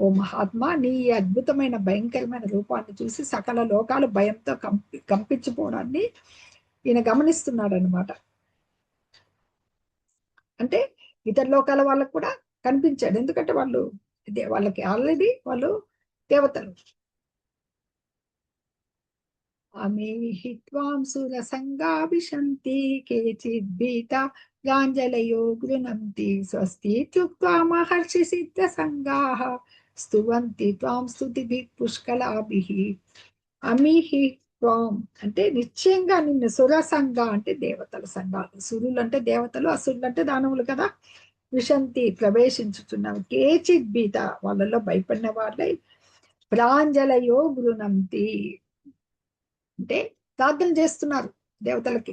ఓ మహాత్మా, నీ అద్భుతమైన భయంకరమైన రూపాన్ని చూసి సకల లోకాలు భయంతో కంపించిపోవడాన్ని ఈయన గమనిస్తున్నాడు అనమాట. అంటే ఇతర లోకాల వాళ్ళకు కూడా కనిపించాడు. ఎందుకంటే వాళ్ళకి ఆల్రెడీ వాళ్ళు దేవతలు. అమేహి త్వాం సురసంగాభిశంతి కేచిద్భీతా గాంజలయో గృణంతి స్వస్తిత్యుక్త్వా మహర్షి సిద్ధ సంగాః స్తువంతి త్వాం స్తుతిభిః పుష్కలాభిః. అమిహి త్వాం అంటే నిశ్చయంగా నిన్ను, సురసంగ అంటే దేవతల సంఘాలు, సురులు అంటే దేవతలు, అసురులు అంటే దానవులు కదా, విశంతి ప్రవేశించుతున్నావు, కేచిద్భీత వాళ్ళలో భయపడిన వాళ్ళై, ప్రాంజలయో గృణంతి అంటే ప్రార్థన చేస్తున్నారు దేవతలకి.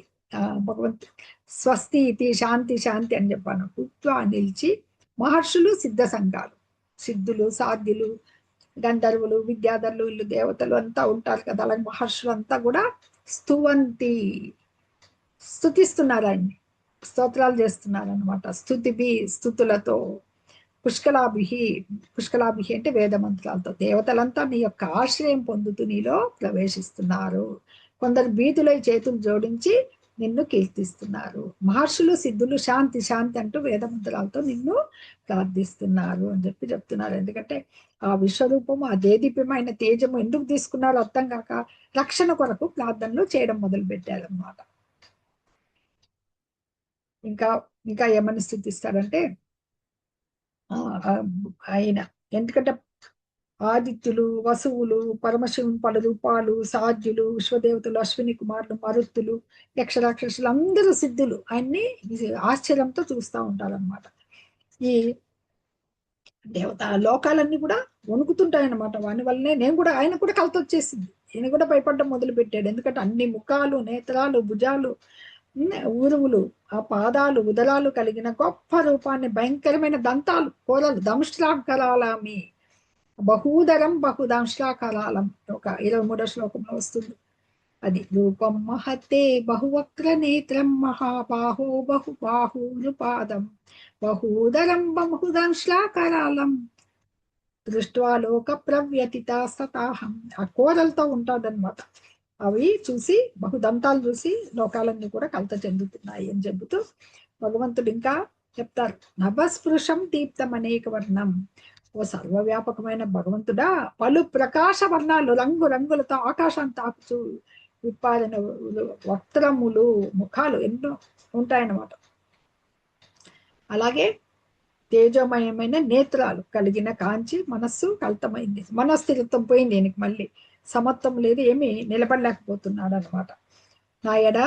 భగవంతుడు స్వస్తి ఇది, శాంతి శాంతి అని చెప్పాను. ఉక్త్వా నిలిచి, మహర్షులు సిద్ధ సంఘాలు, సిద్ధులు, సాధ్యులు, గంధర్వులు, విద్యాధరులు, వీళ్ళు దేవతలు అంతా ఉంటారు కదా, అలాగే మహర్షులు అంతా కూడా స్తువంతి స్తుతిస్తున్నారు, ఆయన్ని స్తోత్రాలు చేస్తున్నారు అనమాట. స్తుతులతో, పుష్కలాభిహి, పుష్కలాభిహి అంటే వేద మంత్రాలతో దేవతలంతా నీ యొక్క ఆశ్రయం పొందుతూ నీలో ప్రవేశిస్తున్నారు. కొందరు బీతులై చేతులు జోడించి నిన్ను కీర్తిస్తున్నారు. మహర్షులు, సిద్ధులు శాంతి శాంతి అంటూ వేద మంత్రాలతో నిన్ను ప్రార్థిస్తున్నారు అని చెప్తున్నారు. ఎందుకంటే ఆ విశ్వరూపము, ఆ దేదీప్యమైన తేజము ఎందుకు తీసుకున్నారో అర్థం కాక రక్షణ కొరకు ప్రార్థనలు చేయడం మొదలు పెట్టారన్నమాట. ఇంకా ఇంకా ఏమని స్థుతిస్తారంటే ఆయన, ఎందుకంటే ఆదిత్యులు, వసువులు, పరమశివుని పలు రూపాలు, సాధ్యులు, విశ్వదేవతలు, అశ్విని కుమారులు, మరుత్తులు, యక్షరాక్షసులు అందరూ సిద్ధులు ఆయన్ని ఆశ్చర్యంతో చూస్తూ ఉంటారన్నమాట. ఈ దేవత లోకాలన్నీ కూడా వణుకుతుంటాయన్నమాట. వాని వల్లనే ఆయన కూడా కలత వచ్చేసింది. ఈయన కూడా భయపడడం మొదలు పెట్టాడు. ఎందుకంటే అన్ని ముఖాలు, నేత్రాలు, భుజాలు, ఊరువులు, ఆ పాదాలు, ఉదరాలు కలిగిన గొప్ప రూపాన్ని, భయంకరమైన దంతాలు, కోరలు, దంష్ట్రాకరాలమి, బహూదరం బహుదంష్ట్రాకరాలం, ఒక 23వ శ్లోకంలో వస్తుంది. అది రూపం మహతే బహువక్ర నేత్రం మహాబాహో బహుబాహూనుపాదం బహూదరం బహుదంశ్లాకరాలం దృష్ట్వా లోక ప్రవ్యతిత సతాహం. ఆ కోరలతో ఉంటాడనమాట. అవి చూసి బహుదంతాలు చూసి లోకాలన్నీ కూడా కలత చెందుతున్నాయి అని చెబుతూ భగవంతుడు ఇంకా చెప్తారు. నభస్పృశం దీప్తం అనేక వర్ణం. ఓ సర్వవ్యాపకమైన భగవంతుడా, పలు ప్రకాశ వర్ణాలు రంగు రంగులతో ఆకాశాన్ని తాకుచు విప్పారిన వక్త్రములు ముఖాలు ఎన్నో ఉంటాయన్నమాట. అలాగే తేజోమయమైన నేత్రాలు కలిగిన కాంచి మనస్సు కల్తమైంది, మనస్థిరత్వం పోయింది. ఈయనకి మళ్ళీ సమత్వం లేదు, ఏమి నిలబడలేకపోతున్నాడు అనమాట. నా ఎడ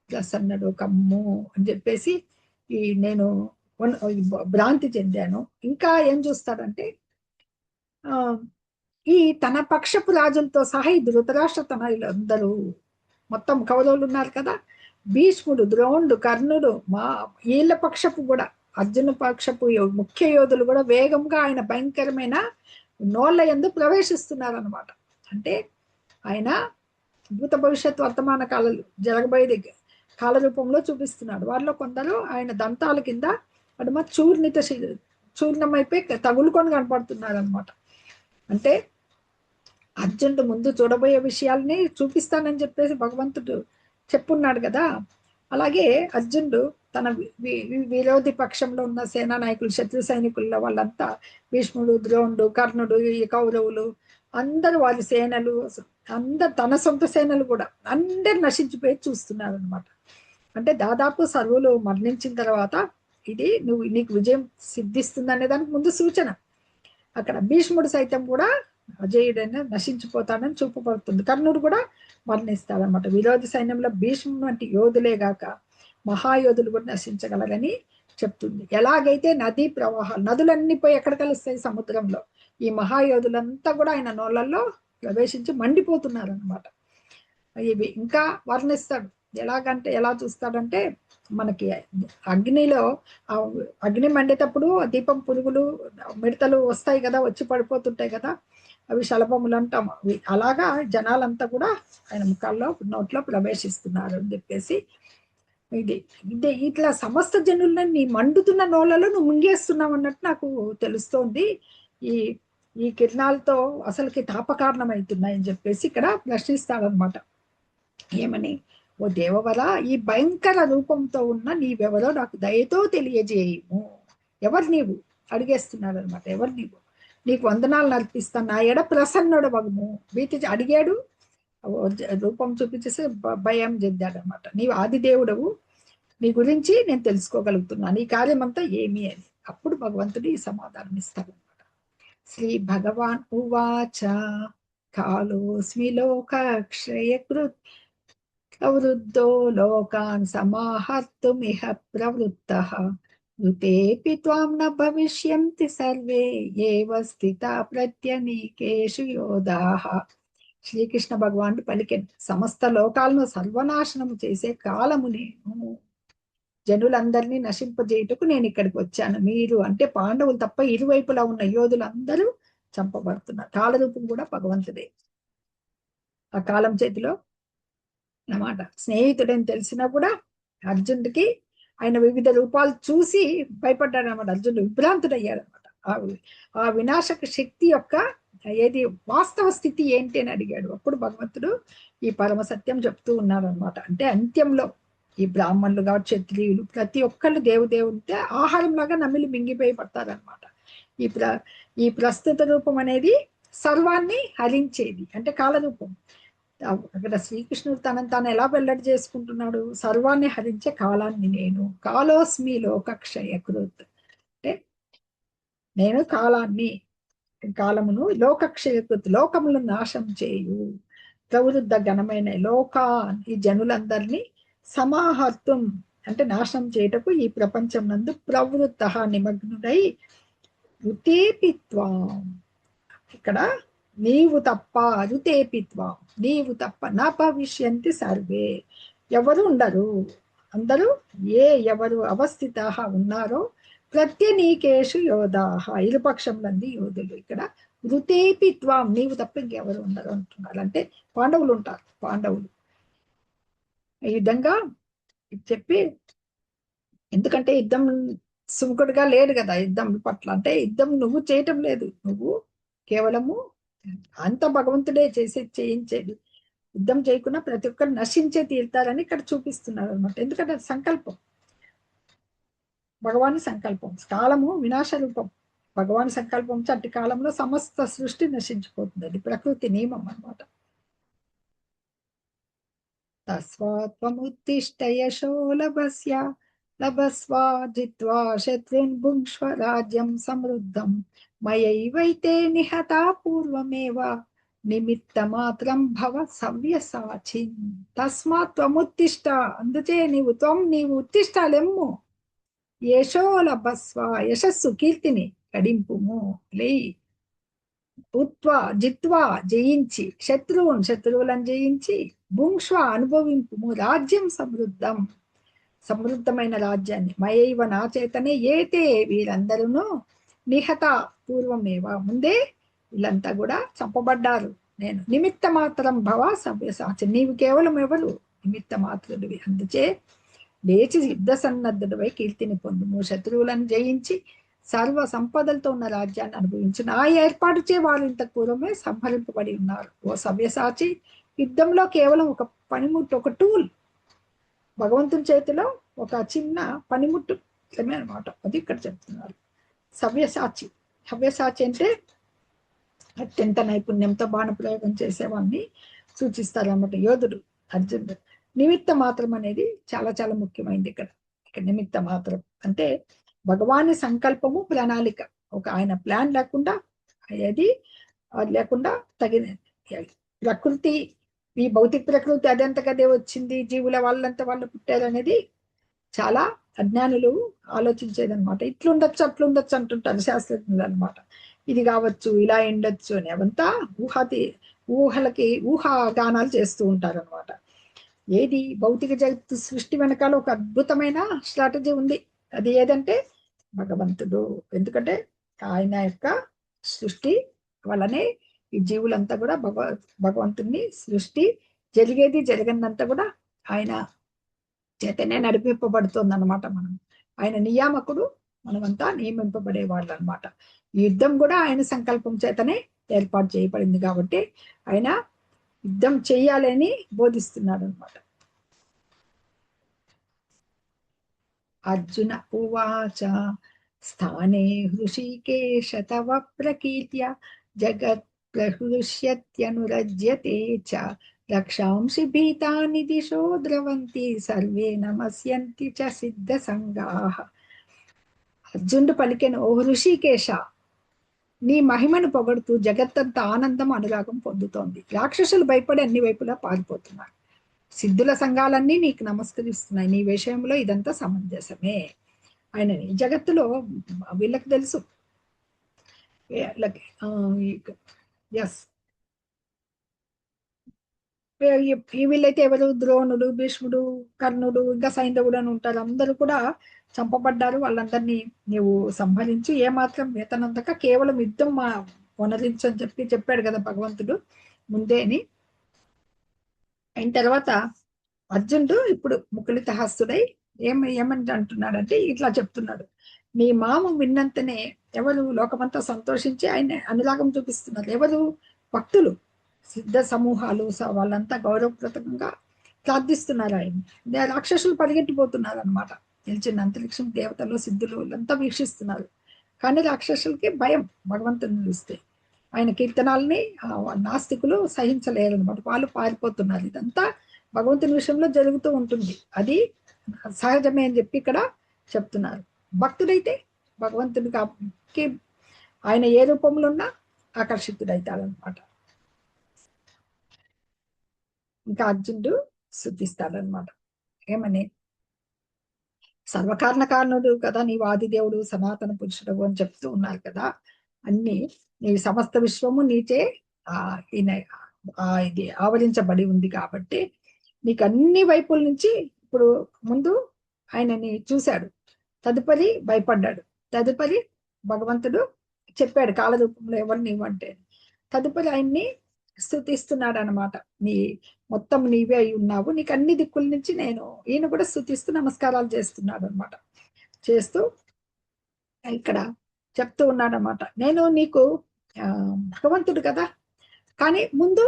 ప్రసన్నడు కమ్ము అని చెప్పేసి ఈ నేను భ్రాంతి చెందాను. ఇంకా ఏం చూస్తాడంటే ఆ ఈ తన పక్షపు రాజులతో సహా ఈ ధృతరాష్ట్ర తనయులందరూ మొత్తం కౌరవులు ఉన్నారు కదా, భీష్ముడు, ద్రోణుడు, కర్ణుడు, మా వీళ్ళ పక్షపు కూడా అర్జున పక్షపు ముఖ్య యోధులు కూడా వేగంగా ఆయన భయంకరమైన నోళ్ళ యందు ప్రవేశిస్తున్నారు అనమాట. అంటే ఆయన భూత భవిష్యత్ వర్తమాన కాలాలు జరగబోయే కాల రూపంలో చూపిస్తున్నాడు. వారిలో కొందరు ఆయన దంతాల కింద అడుమ చూర్ణమైపోయి తగులుకొని కనపడుతున్నారు అనమాట. అంటే అర్జునుడు ముందు చూడబోయే విషయాల్ని చూపిస్తానని చెప్పేసి భగవంతుడు చెప్పున్నాడు కదా. అలాగే అర్జునుడు తన విరోధి పక్షంలో ఉన్న సేనా నాయకులు, శత్రు సైనికుల వాళ్ళంతా భీష్ముడు, ద్రోణుడు, కర్ణుడు, ఈ కౌరవులు అందరు వారి సేనలు, అందరు తన సొంత సేనలు కూడా అందరు నశించిపోయి చూస్తున్నారు అనమాట. అంటే దాదాపు సర్వులు మరణించిన తర్వాత ఇది నీకు విజయం సిద్ధిస్తుంది అనే దానికి ముందు సూచన. అక్కడ భీష్ముడు సైతం కూడా అజేయుడైన నశించిపోతాడని చూపబడుతుంది. కర్ణుడు కూడా మరణిస్తాడనమాట. విరోధి సైన్యంలో భీష్ముడు వంటి యోధులే గాక మహాయోధులు కూడా నశించగలరని చెప్తుంది. ఎలాగైతే నదీ ప్రవాహాలు, నదులన్నీ పోయి ఎక్కడ కలుస్తాయి? సముద్రంలో. ఈ మహాయోధులంతా కూడా ఆయన నోళ్ళల్లో ప్రవేశించి మండిపోతున్నారు అనమాట. ఇవి ఇంకా వర్ణిస్తాడు. ఎలాగంటే ఎలా చూస్తాడంటే మనకి అగ్నిలో అగ్ని మండేటప్పుడు దీపం పురుగులు మిడతలు వస్తాయి కదా, వచ్చి పడిపోతుంటాయి కదా, అవి శలభములు అంటాం. అవి అలాగా జనాలంతా కూడా ఆయన ముఖాల్లో నోట్లో ప్రవేశిస్తున్నారు అని చెప్పేసి ఇది ఇదే ఇట్లా సమస్త జనులను నీ మండుతున్న నోళ్ళలో నువ్వు ముంగేస్తున్నావు అన్నట్టు నాకు తెలుస్తోంది. ఈ ఈ కిరణాలతో అసలుకి తాపకారణం అవుతున్నాయని చెప్పేసి ఇక్కడ ప్రశ్నిస్తాడనమాట. ఏమని? ఓ దేవవర, ఈ భయంకర రూపంతో ఉన్న నీవెవరో నాకు దయతో తెలియజేయము. ఎవరు నీవు అడిగేస్తున్నాడు అనమాట. ఎవరు నీవు? నీకు వందనాలు నర్పిస్తాను, నా ఎడ ప్రసన్నుడు వగము. భీతి అడిగాడు, రూపం చూపించేసి భయం చెందాడు అనమాట. నీవు ఆదిదేవుడవు, నీ గురించి నేను తెలుసుకోగలుగుతున్నాను, నీ కార్యమంతా ఏమి అని. అప్పుడు భగవంతుడు ఈ సమాధానం ఇస్తాడు అనమాట. శ్రీ భగవాన్ ఉవాచ కాలోస్మి లోకక్షయకృత్ ప్రవృద్ధో లోకాన్ సమాహర్తుమిహ ప్రవృత్తః ఋతేపి త్వాం న భవిష్యంతి సర్వే ఏవ స్థితా ప్రత్యనీకేషు యోధాః. శ్రీకృష్ణ భగవానుడు పలికెను, సమస్త లోకాలను సర్వనాశనము చేసే కాలము నేను. జనులందరినీ నశింపజేయుటకు నేను ఇక్కడికి వచ్చాను. మీరు అంటే పాండవులు తప్ప ఇరువైపులా ఉన్న యోధులందరూ చంపబడుతున్నారు. కాలరూపం కూడా భగవంతుడే. ఆ కాలం చేతిలో అన్నమాట. స్నేహితుడని తెలిసినా కూడా అర్జునుడికి ఆయన వివిధ రూపాలు చూసి భయపడ్డాడు అనమాట. అర్జునుడు విభ్రాంతుడయ్యాడు అనమాట. ఆ వినాశక శక్తి యొక్క ఏది వాస్తవ స్థితి ఏంటి అని అడిగాడు. అప్పుడు భగవంతుడు ఈ పరమ సత్యం చెప్తూ ఉన్నాడు అనమాట. అంటే అంత్యంలో ఈ బ్రాహ్మణులు కాబట్టి క్షత్రియులు ప్రతి ఒక్కళ్ళు దేవుంటే ఆహారం లాగా నమిలి మింగిపోయి పడతారనమాట. ఈ ప్రస్తుత రూపం అనేది సర్వాన్ని హరించేది, అంటే కాలరూపం. అక్కడ శ్రీకృష్ణుడు తనను తాను ఎలా వెల్లడి చేసుకుంటున్నాడు? సర్వాన్ని హరించే కాలాన్ని నేను. కాలోస్మి లోకక్షయకృత్, అంటే నేను కాలమును లోకక్షయకృత్, లోకములను నాశం చేయు. ప్రవృద్ధ ఘనమైన లోకాన్, ఈ జనులందరినీ సమాహర్తం అంటే నాశనం చేయటకు ఈ ప్రపంచం నందు ప్రవృత్త నిమగ్నుడై ఋతేపిత్వం, ఇక్కడ నీవు తప్ప, ఋతేపిత్వం నీవు తప్ప, నా భవిష్యంతి సర్వే ఎవరు ఉండరు, అందరూ ఎవరు అవస్థిత ఉన్నారో ప్రత్యనీకేషు యోధాహ ఇరుపక్షంలంది యోధులు. ఇక్కడ ఋతేపిత్వం నీవు తప్ప ఇంకెవరు ఉండరు అంటున్నారు. అంటే పాండవులు ఉంటారు. పాండవులు ఈ విధంగా చెప్పి, ఎందుకంటే యుద్ధం సుముఖుడుగా లేడు కదా యుద్ధం పట్ల. అంటే యుద్ధం నువ్వు చేయటం లేదు, నువ్వు కేవలము అంత భగవంతుడే చేయించేది. యుద్ధం చేయకుండా ప్రతి ఒక్కరు నశించే తీరుతారని ఇక్కడ చూపిస్తున్నారు అనమాట. ఎందుకంటే అది సంకల్పం, భగవాని సంకల్పం. కాలము వినాశ రూపం, భగవాని సంకల్పం అట్టి కాలంలో సమస్త సృష్టి నశించిపోతుంది. అది ప్రకృతి నియమం అన్నమాట. తస్వాత్వముత్తిష్ట యశో లభస్య లభస్వా జిత్వా శత్రున్ భుంక్ష్వ రాజ్యం సమృద్ధం మయైవైతే నిహతా పూర్వమేవ నిమిత్త మాత్రం భవ సవ్యసాచి. తస్మాత్ త్వముత్తిష్ట, అందుచే నీవు ఉత్తిష్టాలెమ్ము. యశో లభస్వ, యశస్సు కీర్తిని గడింపుము, లే. ఉత్వ జిత్వా, జయించి, శత్రువులను జయించి, భుంక్ష్వ అనుభవింపుము, రాజ్యం సమృద్ధం, సమృద్ధమైన రాజ్యాన్ని. మయైవ, నా చేతనే, ఏతే వీరందరూ నిహత పూర్వమేవ, ముందే వీళ్ళంతా కూడా చంపబడ్డారు. నేను నిమిత్త మాత్రం భవ సవ్యసాచి, నీవు కేవలం ఎవరు? నిమిత్త మాత్రుడివి. అందుచే లేచి యుద్ధ సన్నద్ధుడివై కీర్తిని పొందుము, శత్రువులను జయించి సర్వ సంపదలతో ఉన్న రాజ్యాన్ని అనుభవించు. నా ఏర్పాటు చే వారు ఇంత పూర్వమే సంహరింపబడి ఉన్నారు. ఓ సవ్యసాచి, యుద్ధంలో కేవలం ఒక పనిముట్టు, ఒక టూల్, భగవంతుని చేతిలో ఒక చిన్న పనిముట్టు అనమాట. అది ఇక్కడ చెప్తున్నారు. సవ్యసాచి, సవ్యసాచి అంటే అత్యంత నైపుణ్యంతో బాణప్రయోగం చేసేవాడిని సూచిస్తారు అన్నమాట. యోధుడు అర్జునుడు. నిమిత్త మాత్రం అనేది చాలా చాలా ముఖ్యమైనది ఇక్కడ. ఇక్కడ నిమిత్త మాత్రం అంటే భగవాని సంకల్పము, ప్రణాళిక. ఒక ఆయన ప్లాన్ లేకుండా అది లేకుండా తగిన ప్రకృతి, ఈ భౌతిక ప్రకృతి అదంతకదే వచ్చింది, జీవుల వాళ్ళంతా వాళ్ళు పుట్టారు అనేది చాలా అజ్ఞానులు ఆలోచించేదనమాట. ఇట్లుండొచ్చు అట్లుండొచ్చు అంటుంటారు శాస్త్రజ్ఞులు అనమాట. ఇది కావచ్చు, ఇలా ఎండొచ్చు అని అవంతా ఊహాగానాలు చేస్తూ ఉంటారు అనమాట. ఏది భౌతిక జగత్తు సృష్టి వెనకాల ఒక అద్భుతమైన స్ట్రాటజీ ఉంది. అది ఏదంటే భగవంతుడు. ఎందుకంటే ఆయన యొక్క సృష్టి వల్లనే ఈ జీవులంతా కూడా భగవంతుని సృష్టి జరిగేది జరగనంతా కూడా ఆయన చేతనే నడిపింపబడుతుంది అనమాట. మనం ఆయన నియామకుడు, మనమంతా నియమింపబడే వాళ్ళు అనమాట. ఈ యుద్ధం కూడా ఆయన సంకల్పం చేతనే ఏర్పాటు చేయబడింది కాబట్టి ఆయన యుద్ధం చెయ్యాలని బోధిస్తున్నాడు అనమాట. అర్జున ఉవాచ స్థానే హృషికేశ తవ ప్రకీర్త్య జగత్ ప్రహృష్యత్యనురజ్యతే చ రక్షాంసి భీతాని దిశో ద్రవంతి సర్వే నమస్యంతి చ సిద్ధ సంగాః. అర్జునుడు పలికెను, ఓ హృషికేశ, నీ మహిమను పొగడుతూ జగత్తంతా ఆనందం అనురాగం పొందుతోంది. రాక్షసులు భయపడి అన్ని వైపులా పారిపోతున్నారు. సిద్ధుల సంఘాలన్నీ నీకు నమస్కరిస్తున్నాయి. నీ విషయంలో ఇదంతా సమంజసమే. ఆయన జగత్తులో వీళ్ళకి తెలుసు, ఎస్, వీళ్ళైతే ఎవరు? ద్రోణుడు, భీష్ముడు, కర్ణుడు, ఇంకా సైంధవుడు అని ఉంటారు. అందరూ కూడా చంపబడ్డారు. వాళ్ళందరినీ నీవు సంహరించి ఏమాత్రం వేతనందక కేవలం యుద్ధం వనరించని చెప్పాడు కదా భగవంతుడు ముందే అని. అయిన తర్వాత అర్జునుడు ఇప్పుడు ముకులిత హస్తుడై ఏమని అంటున్నాడంటే ఇట్లా చెప్తున్నాడు. నీ మామ విన్నంతనే ఎవరు? లోకమంతా సంతోషించి ఆయన అనురాగం చూపిస్తున్నారు. ఎవరు? భక్తులు, సిద్ధ సమూహాలు, వాళ్ళంతా గౌరవప్రదంగా ప్రార్థిస్తున్నారు ఆయన. రాక్షసులు పరిగెట్టిపోతున్నారు అనమాట. నిలిచిన అంతరిక్షం, దేవతలు, సిద్ధులు వీళ్ళంతా వీక్షిస్తున్నారు. కానీ రాక్షసులకి భయం భగవంతుని చూస్తే. ఆయన కీర్తనాలని నాస్తికులు సహించలేరు అనమాట. వాళ్ళు పారిపోతున్నారు. ఇదంతా భగవంతుని విషయంలో జరుగుతూ ఉంటుంది. అది సహజమే అని చెప్పి ఇక్కడ చెప్తున్నారు. భక్తుడైతే భగవంతుడికి ఆయన ఏ రూపంలో ఉన్నా ఆకర్షితుడైతాడనమాట. ఇంకా అర్జునుడు శుద్ధిస్తాడనమాట. ఏమని? సర్వకారణ కారణుడు కదా నీవు, ఆదిదేవుడు, సనాతన పురుషుడు అని చెప్తూ ఉన్నారు కదా. అన్ని నీ సమస్త విశ్వము నీచే ఇది ఆవరించబడి ఉంది కాబట్టి నీకు అన్ని వైపుల నుంచి ఇప్పుడు ముందు ఆయనని చూశాడు, తదుపరి భయపడ్డాడు, తదుపరి భగవంతుడు చెప్పాడు కాలరూపంలో ఎవరు నీవు అంటే, తదుపరి ఆయన్ని స్తుతిస్తున్నాడు అనమాట. నీ మొత్తం నీవే అయి ఉన్నావు, నీకు అన్ని దిక్కుల నుంచి నేను, ఈయన కూడా స్తుతిస్తూ నమస్కారాలు చేస్తున్నాడు అనమాట. చేస్తూ ఇక్కడ చెప్తూ ఉన్నాడనమాట, నేను నీకు భగవంతుడు కదా. కానీ ముందు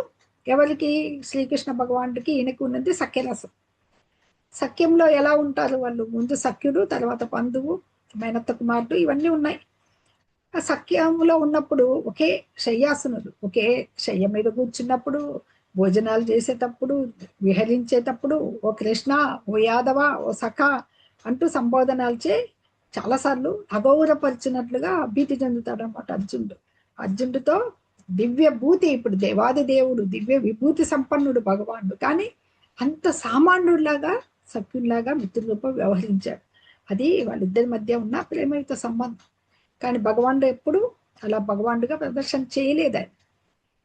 ఎవరికి, శ్రీకృష్ణ భగవానుడికి ఈయనకు ఉన్నది సఖ్యరసం. సఖ్యంలో ఎలా ఉంటారు వాళ్ళు, ముందు సఖ్యుడు, తర్వాత బంధువు, మేనత్త కుమారుడు, ఇవన్నీ ఉన్నాయి. ఆ సఖ్యంలో ఉన్నప్పుడు ఒకే శయ్యాసనులు, ఒకే శయ్య మీద కూర్చున్నప్పుడు, భోజనాలు చేసేటప్పుడు, విహరించేటప్పుడు, ఓ కృష్ణ, ఓ యాదవ, ఓ సఖ అంటూ సంబోధనాలచే చాలాసార్లు అగౌరవపరిచినట్లుగా భీతి చెందుతాడు అనమాట అర్జునుడు. అర్జునుడితో దివ్య భూతి, ఇప్పుడు దేవాది దేవుడు, దివ్య విభూతి సంపన్నుడు భగవానుడు, కానీ అంత సామాన్యుడిలాగా, సఖ్యుల్లాగా మిత్రులతో వ్యవహరించాడు. అది వాళ్ళిద్దరి మధ్య ఉన్న ప్రేమయుత సంబంధం. కానీ భగవానుడు ఎప్పుడు అలా భగవానుడిగా ప్రదర్శన చేయలేదు ఆయన.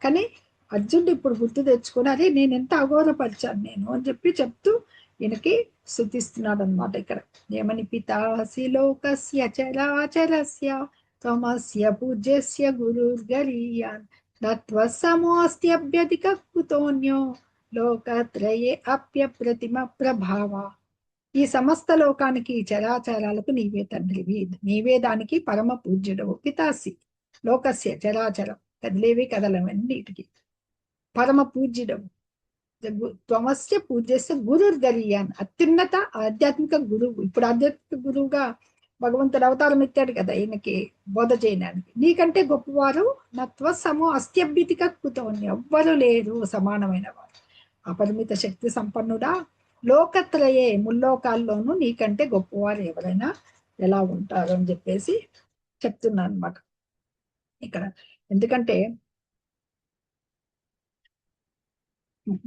కానీ అర్జునుడు ఇప్పుడు గుర్తు తెచ్చుకొని, అదే నేను ఎంత అగౌరవపరిచాను నేను అని చెప్తూ ఈయనకి స్తుతిస్తున్నాడు అనమాట. ఇక్కడ ఏమని, పితాసి లోకస్య చరాచరస్య త్వమస్య పూజ్యస్య గురుర్గరీయాన్ నత్వసమోస్త్యభ్యధిక కుతోన్యో లోకత్రయే అప్యప్రతిమ ప్రభావ. ఈ సమస్త లోకానికి, చరాచరాలకు నీవే తండ్రివి, నీవే దానికి పరమ పూజ్యుడవు. పితాసి లోకస్య చరాచరం, కదిలేవి కదలవన్నిటికి పరమ పూజ్యుడవు. త్వమస్య పూజ్యస్య గురుర్గరీయాన్, అత్యున్నత ఆధ్యాత్మిక గురువు. ఇప్పుడు ఆధ్యాత్మిక గురువుగా భగవంతుడు అవతారం ఎత్తాడు కదా ఈయనకి బోధ చేయడానికి. నీకంటే గొప్పవారు నత్వ సమో అస్త్యభ్యతిక కుతోన్య, ఎవ్వరు లేరు సమానమైన వారు. అపరిమిత శక్తి సంపన్నుడా, లోకత్రయే ముల్లోకాల్లోనూ నీకంటే గొప్పవారు ఎవరైనా ఎలా ఉంటారు అని చెప్పేసి చెప్తున్నా అనమాట ఇక్కడ. ఎందుకంటే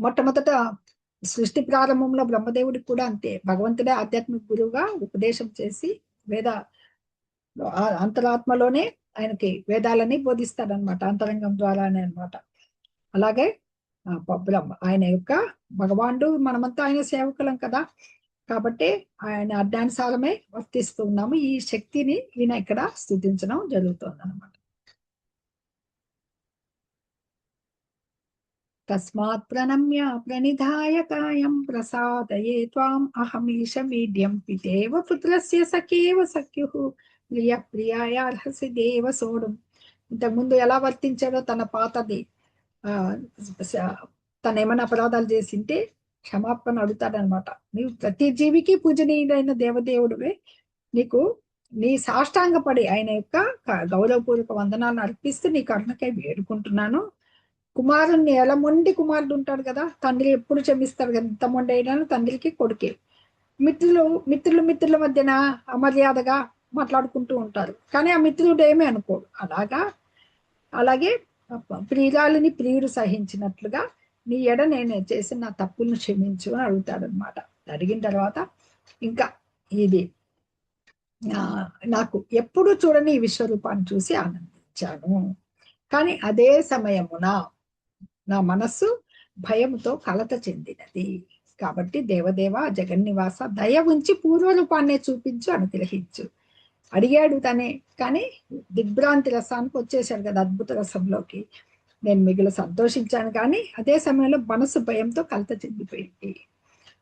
మొట్టమొదట సృష్టి ప్రారంభంలో బ్రహ్మదేవుడికి కూడా అంతే, భగవంతుడే ఆధ్యాత్మిక గురువుగా ఉపదేశం చేసి వేద అంతరాత్మలోనే ఆయనకి వేదాలని బోధిస్తాడనమాట, అంతరంగం ద్వారానే అనమాట. అలాగే బ్రహ్మ ఆయన యొక్క భగవానుడు, మనమంతా ఆయన సేవకులం కదా, కాబట్టి ఆయన అజ్ఞానుసారమే వర్తిస్తూ ఉన్నాము. ఈ శక్తిని ఈయన ఇక్కడ స్తుతించడం జరుగుతుంది అనమాట. తస్మాత్ ప్రణమ్య ప్రణిధాయ కాయం ప్రసాదయే త్వాం అహమీశ మీడ్యం పితేవ పుత్రస్య సఖేవ సఖ్యుః ప్రియ ప్రియాయార్హసి దేవ సోడం. ఇంతకుముందు ఎలా వర్తించాడో తన పాతది, తను ఏమైనా అపరాధాలు చేసింటే క్షమాపణ అడుగుతాడనమాట. నీవు ప్రతి జీవికి పూజనీయుడైన దేవదేవుడివే, నీకు నీ సాష్టాంగపడి ఆయన యొక్క గౌరవపూర్వక వందనాలను అర్పిస్తూ నీ కరుణకై వేడుకుంటున్నాను. కుమారుణ్ణి, ఎలా మొండి కుమారుడు ఉంటాడు కదా, తండ్రి ఎప్పుడు క్షమిస్తాడు కదా, ఎంత మొండి అయినా తండ్రికి కొడుకే. మిత్రుల మధ్యన అమర్యాదగా మాట్లాడుకుంటూ ఉంటారు, కానీ ఆ మిత్రుడు ఏమీ అనుకోడు. అలాగే ప్రియురాలిని ప్రియుడు సహించినట్లుగా నీ ఎడ నేను చేసిన నా తప్పులను క్షమించు అని అడుగుతాడు అనమాట. అడిగిన తర్వాత ఇంకా ఇది నాకు ఎప్పుడు చూడని ఈ విశ్వరూపాన్ని చూసి ఆనందించాను, కానీ అదే సమయమున నా మనస్సు భయముతో కలత చెందినది. కాబట్టి దేవదేవ జగన్నివాస, దయ ఉంచి పూర్వరూపాన్నే చూపించు, అనుగ్రహించు. అడిగాడు తనే, కానీ దిగ్భ్రాంతి రసానికి వచ్చేసాడు కదా, అద్భుత రసంలోకి. నేను మిగిలిన సంతోషించాను, కానీ అదే సమయంలో మనసు భయంతో కలత చెందిపోయింది.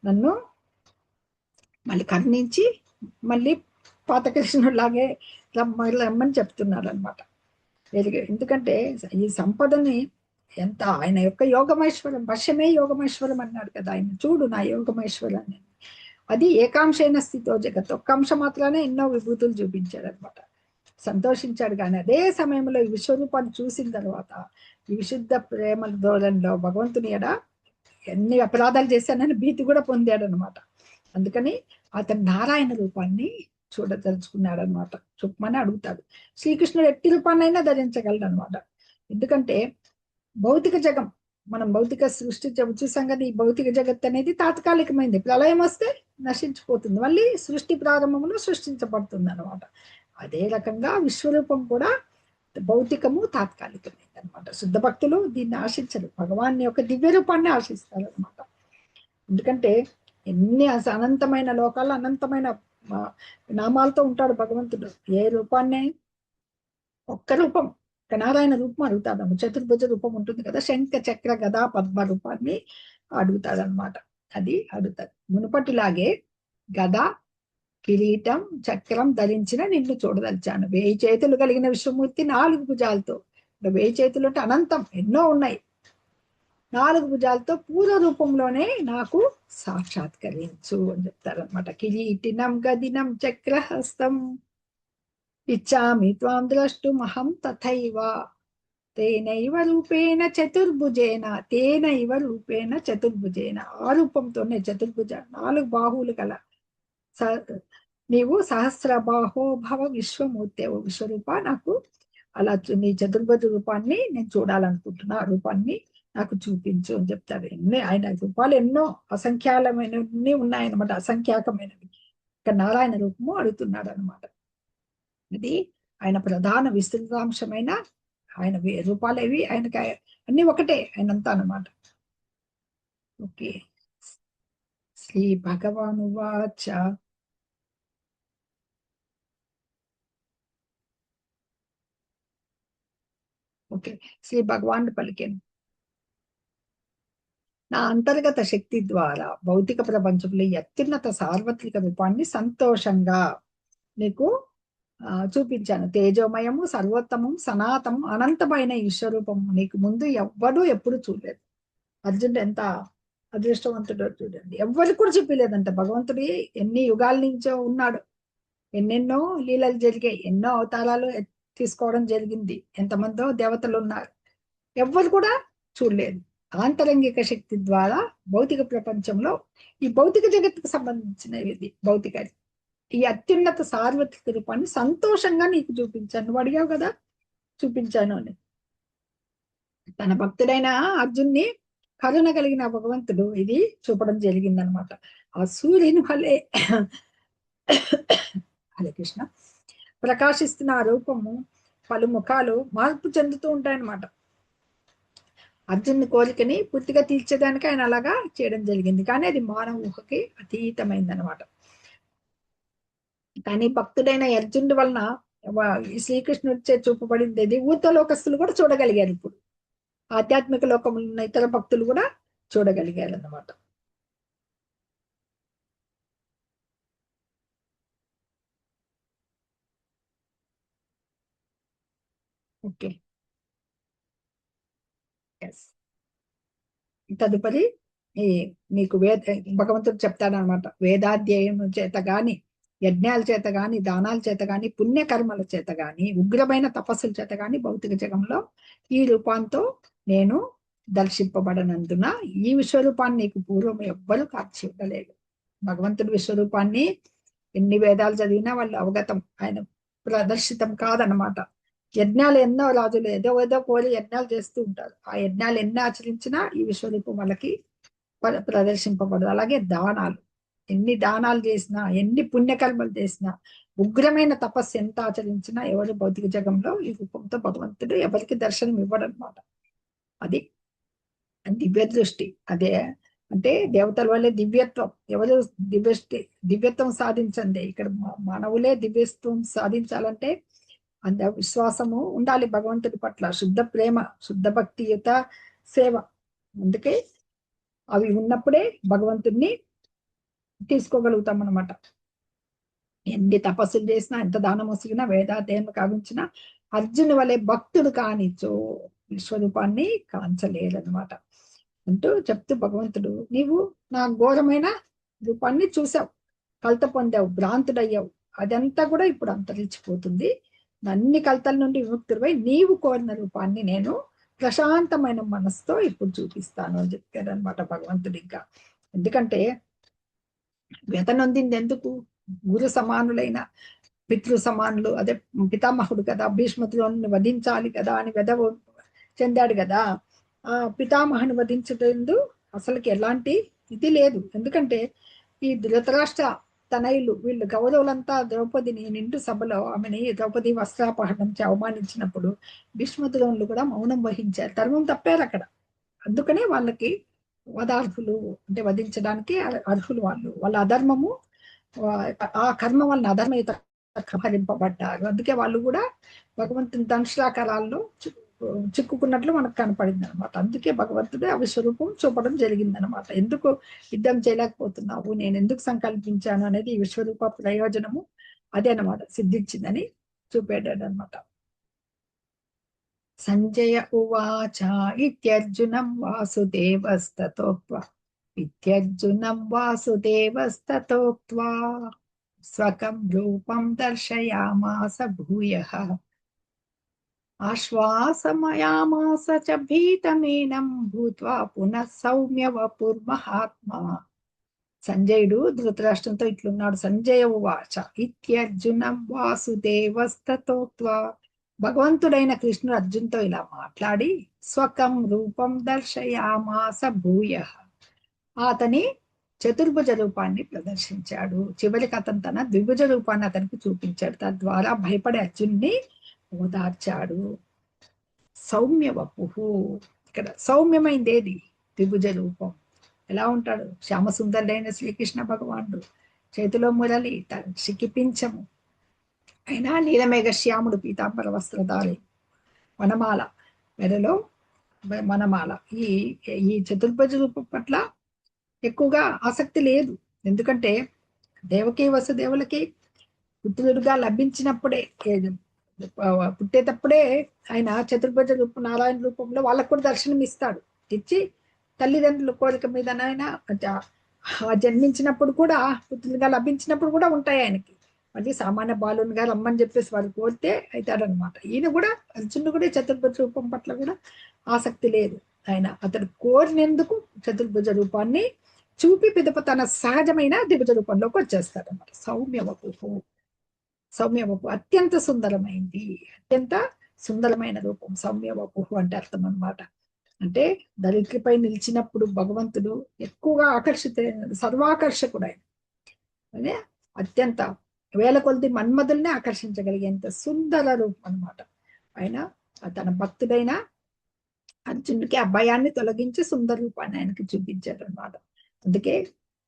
నన్ను మళ్ళీ కరుణించి మళ్ళీ పాత కృష్ణుడిలాగే రమ్మని చెప్తున్నాడు అనమాట. ఎందుకంటే ఈ సంపదని ఎంత, ఆయన యొక్క యోగమైశ్వరం, వశమే యోగమైశ్వరం అన్నాడు కదా ఆయన. చూడు నా యోగమైశ్వరాన్ని, అది ఏకాంశైన స్థితో జగత్, ఒక్క అంశం మాత్రానే ఎన్నో విభూతులు చూపించాడు అనమాట. సంతోషించాడు. కానీ అదే సమయంలో ఈ విశ్వరూపాన్ని చూసిన తర్వాత ఈ విశుద్ధ ప్రేమల ధోరణిలో భగవంతుని ఎడ ఎన్ని అపరాధాలు చేశానని భీతి కూడా పొందాడు అనమాట. అందుకని అతను నారాయణ రూపాన్ని చూడదలుచుకున్నాడు అనమాట. చుప్పమని అడుగుతాడు. శ్రీకృష్ణుడు ఎట్టి రూపాన్నైనా ధరించగలడు అనమాట. ఎందుకంటే భౌతిక జగం, మనం భౌతిక సృష్టి చూసాం కదా, ఈ భౌతిక జగత్ అనేది తాత్కాలికమైంది. ప్రళయం వస్తే నశించిపోతుంది, మళ్ళీ సృష్టి ప్రారంభంలో సృష్టించబడుతుంది అనమాట. అదే రకంగా విశ్వరూపం కూడా భౌతికము తాత్కాలికమైంది అనమాట. శుద్ధ భక్తులు దీన్ని ఆశించరు, భగవాన్ యొక్క దివ్య రూపాన్ని ఆశిస్తారు అనమాట. ఎందుకంటే ఎన్ని అనంతమైన లోకాల్లో అనంతమైన నామాలతో ఉంటాడు భగవంతుడు. ఏ రూపాన్ని, ఒక్క రూపం నారాయణ రూపం అడుగుతాడము. చతుర్భుజ రూపం ఉంటుంది కదా, శంఖ చక్ర గదా పద్మ రూపాన్ని అడుగుతాడనమాట. అది అడుగుతాడు. మునుపటిలాగే గద, కిరీటం, చక్రం ధరించిన నిన్ను చూడదలిచాను. 1000 చేతులు కలిగిన విశ్వమూర్తి 4 భుజాలతో. 1000 చేతులు అంటే అనంతం, ఎన్నో ఉన్నాయి. 4 భుజాలతో పూర్వ రూపంలోనే నాకు సాక్షాత్కరించు అని చెప్తారనమాట. కిరీటినం గదినం చక్రహస్తం ఇచ్చామి త్వాం ద్రష్టుమహం తథైవ తేనైవ రూపేణ చతుర్భుజేన తేనైవ రూపేణ చతుర్భుజేన. ఆ రూపంతోనే చతుర్భుజ 4 బాహువులు గల నీవు సహస్రబాహో భవ విశ్వమూర్తేవు. విశ్వరూప, నాకు అలా నీ చతుర్భుజ రూపాన్ని నేను చూడాలనుకుంటున్నా. ఆ రూపాన్ని నాకు చూపించు అని చెప్తాడు. ఆయన రూపాలు ఎన్నో అసంఖ్యాలమైనవి ఉన్నాయన్నమాట, అసంఖ్యాకమైనవి. ఇక్కడ నారాయణ రూపము అడుగుతున్నాడు అనమాట. ఇది ఆయన ప్రధాన విస్తృతాంశమైన ఆయన రూపాలేవి ఆయనకి అన్ని ఒకటే ఆయనంతా అనమాట. ఓకే. శ్రీ భగవాను వాచ ఓకే. శ్రీ భగవానుడు పలికాను, నా అంతర్గత శక్తి ద్వారా భౌతిక ప్రపంచంలో అత్యున్నత సార్వత్రిక రూపాన్ని సంతోషంగా నీకు చూపించాను. తేజోమయము, సర్వోత్తమం, సనాతనం, అనంతమైన ఈశ్వరూపం నీకు ముందు ఎవ్వడూ ఎప్పుడు చూడలేదు. అర్జునుడు ఎంత అదృష్టవంతుడో చూడండి. ఎవ్వరికి కూడా చూపించలేదంట. భగవంతుడి ఎన్ని యుగాల నుంచో ఉన్నాడు, ఎన్నెన్నో లీలలు జరిగాయి, ఎన్నో అవతారాలు తీసుకోవడం జరిగింది, ఎంతమందో దేవతలు ఉన్నారు, ఎవ్వరు కూడా చూడలేదు. ఆంతరంగిక శక్తి ద్వారా భౌతిక ప్రపంచంలో ఈ భౌతిక జగత్తుకు సంబంధించినది భౌతిక ఈ అత్యున్నత సార్వత్రిక రూపాన్ని సంతోషంగా నీకు చూపించాను. నువ్వు అడిగావు కదా, చూపించాను అని. తన భక్తుడైన అర్జున్ని కరుణ కలిగిన భగవంతుడు ఇది చూపడం జరిగిందనమాట. ఆ సూర్యుని వలె హరే కృష్ణ ప్రకాశిస్తున్న ఆ రూపము పలు ముఖాలు మార్పు చెందుతూ ఉంటాయన్నమాట. అర్జునుని కోరికని పూర్తిగా తీర్చేదానికి ఆయన అలాగా చేయడం జరిగింది. కానీ అది మానవ ఊహకి అతీతమైందనమాట. కానీ భక్తుడైన అర్జునుడి వలన శ్రీకృష్ణుడి చే చూపబడింది ఇది ఊర్ధ్వలోకస్తులు కూడా చూడగలిగారు. ఇప్పుడు ఆధ్యాత్మిక లోకంలో ఉన్న ఇతర భక్తులు కూడా చూడగలిగారు అన్నమాట. ఓకే. తదుపరి నీకు భగవంతుడు చెప్తాడనమాట. వేదాధ్యాయం చేత గాని, యజ్ఞాల చేత గాని, దానాల చేత గాని, పుణ్యకర్మల చేత గాని, ఉగ్రమైన తపస్సుల చేత గాని భౌతిక జగంలో ఈ రూపాంతో నేను దర్శింపబడనందున ఈ విశ్వరూపాన్ని నీకు పూర్వం ఎవ్వరూ కాచి ఇవ్వలేదు. భగవంతుడి విశ్వరూపాన్ని ఎన్ని వేదాలు చదివినా వాళ్ళు అవగతం, ఆయన ప్రదర్శితం కాదనమాట. యజ్ఞాలు ఎన్నో రాజులు ఏదో ఏదో కోరి యజ్ఞాలు చేస్తూ ఉంటారు. ఆ యజ్ఞాలు ఎన్ని ఆచరించినా ఈ విశ్వరూపం వాళ్ళకి ప్రదర్శింపబడదు. అలాగే దానాలు, ఎన్ని దానాలు చేసినా, ఎన్ని పుణ్యకర్మలు చేసినా, ఉగ్రమైన తపస్సు ఎంత ఆచరించినా ఎవరు భౌతిక జగంలో ఈ రూపంతో భగవంతుడు ఎవరికి దర్శనం ఇవ్వడనమాట. అది దివ్య దృష్టి. అదే అంటే దేవతల వల్లే దివ్యత్వం. ఎవరు దివ్యత్వం సాధించండి. ఇక్కడ మానవులే దివ్యత్వం సాధించాలంటే అంత విశ్వాసము ఉండాలి భగవంతుడి పట్ల, శుద్ధ ప్రేమ, శుద్ధ భక్తియుత సేవ. అందుకే అవి ఉన్నప్పుడే భగవంతుడిని తీసుకోగలుగుతాం అనమాట. ఎన్ని తపస్సులు చేసినా, ఎంత దానం వసిగినా, వేదాధ్యయనం కావించినా అర్జును వలె భక్తుడు కానిచో విశ్వరూపాన్ని కాంచలేదనమాట అంటూ చెప్తూ భగవంతుడు, నీవు నా ఘోరమైన రూపాన్ని చూసావు, కలత పొందావు, భ్రాంతుడయ్యావు. అదంతా కూడా ఇప్పుడు అంతరించిపోతుంది. అన్ని కలతల నుండి విముక్తుడిపై నీవు కోరిన రూపాన్ని నేను ప్రశాంతమైన మనసుతో ఇప్పుడు చూపిస్తాను అని చెప్పారు అనమాట భగవంతుడు. ఇంకా ఎందుకంటే వ్యత నొందింది ఎందుకు? గురు సమానులైన పితృ సమానులు, అదే పితామహుడు కదా, భీష్మద్రోణుని వధించాలి కదా అని వెద చెందాడు కదా. ఆ పితామహుని వధించటందు అసలుకి ఎలాంటి ఇది లేదు. ఎందుకంటే ఈ ధృతరాష్ట్ర తనయులు వీళ్ళు కౌరవులంతా ద్రౌపదిని నిండు సభలో ఆమెని ద్రౌపది వస్త్రాపహరణం అవమానించినప్పుడు భీష్మద్రోణులు కూడా మౌనం వహించారు. ధర్మం తప్పారు అక్కడ. అందుకనే వాళ్ళకి వదార్హులు, అంటే వధించడానికి అర్హులు వాళ్ళు. వాళ్ళ అధర్మము, ఆ కర్మ వలన, అధర్మయుత హరింపబడ్డారు. అందుకే వాళ్ళు కూడా భగవంతుని దంశలాకరాల్లో చిక్కుకున్నట్లు మనకు కనపడింది అనమాట. అందుకే భగవంతుడే ఆ విశ్వరూపం చూపడం జరిగింది అనమాట. ఎందుకు యుద్ధం చేయలేకపోతున్నావు, నేను ఎందుకు సంకల్పించాను అనేది ఈ విశ్వరూప ప్రయోజనము అదే అనమాట, సిద్ధించిందని చూపేటాడు అనమాట. సంజయ ఉవాచ ఇత్యర్జునం వాసుదేవస్తతోక్త్వా ఇత్యర్జునం వాసుదేవస్తతోక్త్వా స్వకం రూపం దర్శయామాస భూయః ఆశ్వాసమయామాస చ భీతమేనం భూత్వా పునః సౌమ్య వపుర్మహాత్మా. సంజయుడు ధృతరాష్ట్రంతో ఇట్లున్నాడు. సంజయ ఉవాచ ఇత్యర్జునం వాసుదేవస్తతోక్త్వా, భగవంతుడైన కృష్ణుడు అర్జున్తో ఇలా మాట్లాడి స్వకం రూపం దర్శయామాస భూయః, అతని చతుర్భుజ రూపాన్ని ప్రదర్శించాడు. చివరికి అతను తన ద్విభుజ రూపాన్ని అతనికి చూపించాడు. తద్వారా భయపడే అర్జున్ని ఓదార్చాడు. సౌమ్య వపుహు, ఇక్కడ సౌమ్యమైంది ఏది? ద్విభుజ రూపం. ఎలా ఉంటాడు? శ్యామసుందరుడైన శ్రీకృష్ణ భగవానుడు, చేతిలో మురళి, శిఖిపించము, అయినా నీలమేఘ శ్యాముడు, పీతాంబర వస్త్రధారి, వనమాల, మెడలో వనమాల. ఈ ఈ చతుర్భుజ రూపం పట్ల ఎక్కువగా ఆసక్తి లేదు. ఎందుకంటే దేవకి వసుదేవులకి పుత్రుడుగా లభించినప్పుడే, పుట్టేటప్పుడే ఆయన చతుర్భుజ రూపం నారాయణ రూపంలో వాళ్ళకు కూడా దర్శనం ఇస్తాడు. ఇచ్చి తల్లిదండ్రుల కోరిక మీదనైనా జన్మించినప్పుడు కూడా, పుత్రులుగా లభించినప్పుడు కూడా ఉంటాయి ఆయనకి. మళ్ళీ సామాన్య బాలునిగా రమ్మని చెప్పేసి వాళ్ళు కోరితే అవుతాడనమాట. ఈయన కూడా, అర్జునుడు కూడా చతుర్భుజ రూపం పట్ల కూడా ఆసక్తి లేదు. ఆయన అతడు కోరినందుకు చతుర్భుజ రూపాన్ని చూపి పిదప తన సహజమైన ద్విభుజ రూపంలోకి వచ్చేస్తాడనమాట. సౌమ్యవపు, సౌమ్యవపు అత్యంత సుందరమైంది, అత్యంత సుందరమైన రూపం సౌమ్యవపు అంటే అర్థం అనమాట. అంటే దళితులపై నిలిచినప్పుడు భగవంతుడు ఎక్కువగా సర్వాకర్షకుడు ఆయన. అదే అత్యంత వేల కొద్ది మన్మధుల్ని ఆకర్షించగలిగేంత సుందర రూపం అనమాట. ఆయన తన భక్తుడైన అర్జునుడికి అభయాన్ని తొలగించి సుందర రూపాన్ని ఆయనకి చూపించాడు అనమాట. అందుకే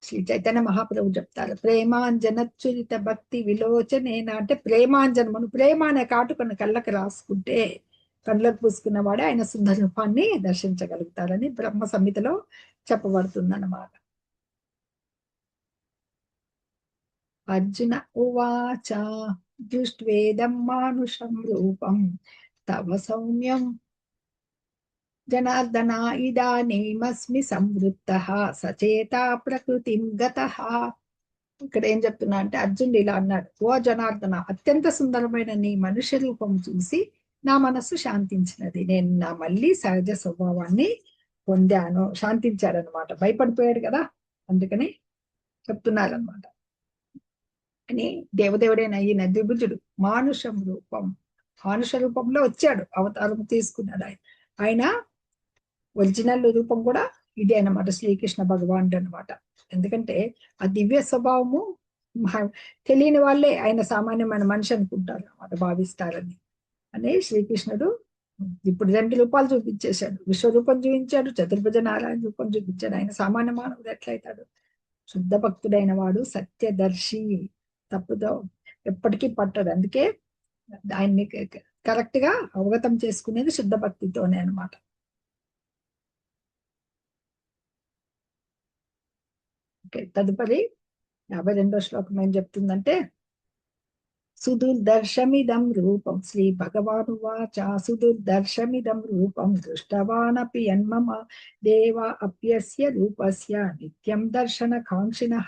శ్రీ చైతన్య మహాప్రభు చెప్తారు, ప్రేమాంజనచ్చురిత భక్తి విలోచనేనా అంటే ప్రేమాంజనమును, ప్రేమ అనే కాటుకను కళ్ళకి రాసుకుంటే, కళ్ళకు పూసుకున్నవాడే ఆయన సుందర రూపాన్ని దర్శించగలుగుతారని బ్రహ్మ సంహితలో చెప్పబడుతుంది అన్నమాట. అర్జున ఉవాచ దృష్ట్వేదం మానుషం రూపం తవ సౌమ్యం జనార్దన ఇదానీమస్మి సంవృత్తః సచేతా ప్రకృతిం గతః. ఇక్కడ ఏం చెప్తున్నా అంటే, అర్జునుడు ఇలా అన్నాడు, ఓ జనార్దన, అత్యంత సుందరమైన నీ మనుష్య రూపం చూసి నా మనస్సు శాంతించినది. నేను నా మళ్ళీ సహజ స్వభావాన్ని పొందాను. శాంతించాడనమాట, భయపడిపోయాడు కదా, అందుకని చెప్తున్నారనమాట. అని దేవదేవుడైన ఈయన ద్విభుజుడు మానుషం రూపం, మానుష రూపంలో వచ్చాడు, అవతారం తీసుకున్నాడు. ఆయన ఒరిజినల్ రూపం కూడా ఇదే అనమాట, శ్రీకృష్ణ భగవానుడు అనమాట. ఎందుకంటే ఆ దివ్య స్వభావము తెలియని వాళ్ళే ఆయన సామాన్యమైన మనిషి అనుకుంటారు అనమాట, భావిస్తారని. అని శ్రీకృష్ణుడు ఇప్పుడు 2 రూపాలు చూపించేశాడు. విశ్వరూపం చూపించాడు, చతుర్భుజ నారాయణ రూపం చూపించాడు. ఆయన సామాన్య మానవుడు ఎట్లయితాడు? శుద్ధ భక్తుడైన వాడు సత్యదర్శి, తప్పుదో ఎప్పటికీ పట్టడు. అందుకే ఆయన్ని కరెక్ట్ గా అవగతం చేసుకునేది శుద్ధ భక్తితోనే అనమాట. తదుపరి 52వ శ్లోకం ఏం చెప్తుందంటే, సుదుర్దర్శమిదం రూపం, శ్రీ భగవాను వాచ సుదుర్దర్శమిదం రూపం దృష్టవానపి యన్మమ దేవ అప్యస్య రూపస్య నిత్యం దర్శన కాంక్షిణః.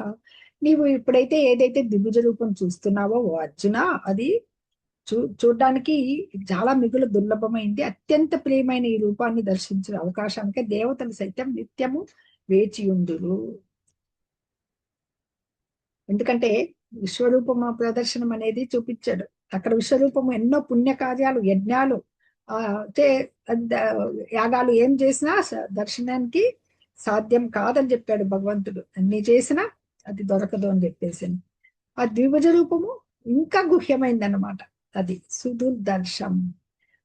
నీవు ఇప్పుడైతే ఏదైతే ద్విభుజ రూపం చూస్తున్నావో ఓ అర్జున, అది చూడడానికి చాలా మిగులు దుర్లభమైంది. అత్యంత ప్రియమైన ఈ రూపాన్ని దర్శించిన అవకాశానికి దేవతలు సైతం నిత్యము వేచి ఉండురు. ఎందుకంటే విశ్వరూపము ప్రదర్శనం అనేది చూపించాడు. అక్కడ విశ్వరూపము ఎన్నో పుణ్య కార్యాలు, యజ్ఞాలు, యాగాలు ఏం చేసినా దర్శనానికి సాధ్యం కాదని చెప్పాడు భగవంతుడు. అన్ని చేసినా అది దొరకదు అని చెప్పేసి. ఆ ద్విభుజ రూపము ఇంకా గుహ్యమైంది అనమాట. అది సుదుర్దర్శం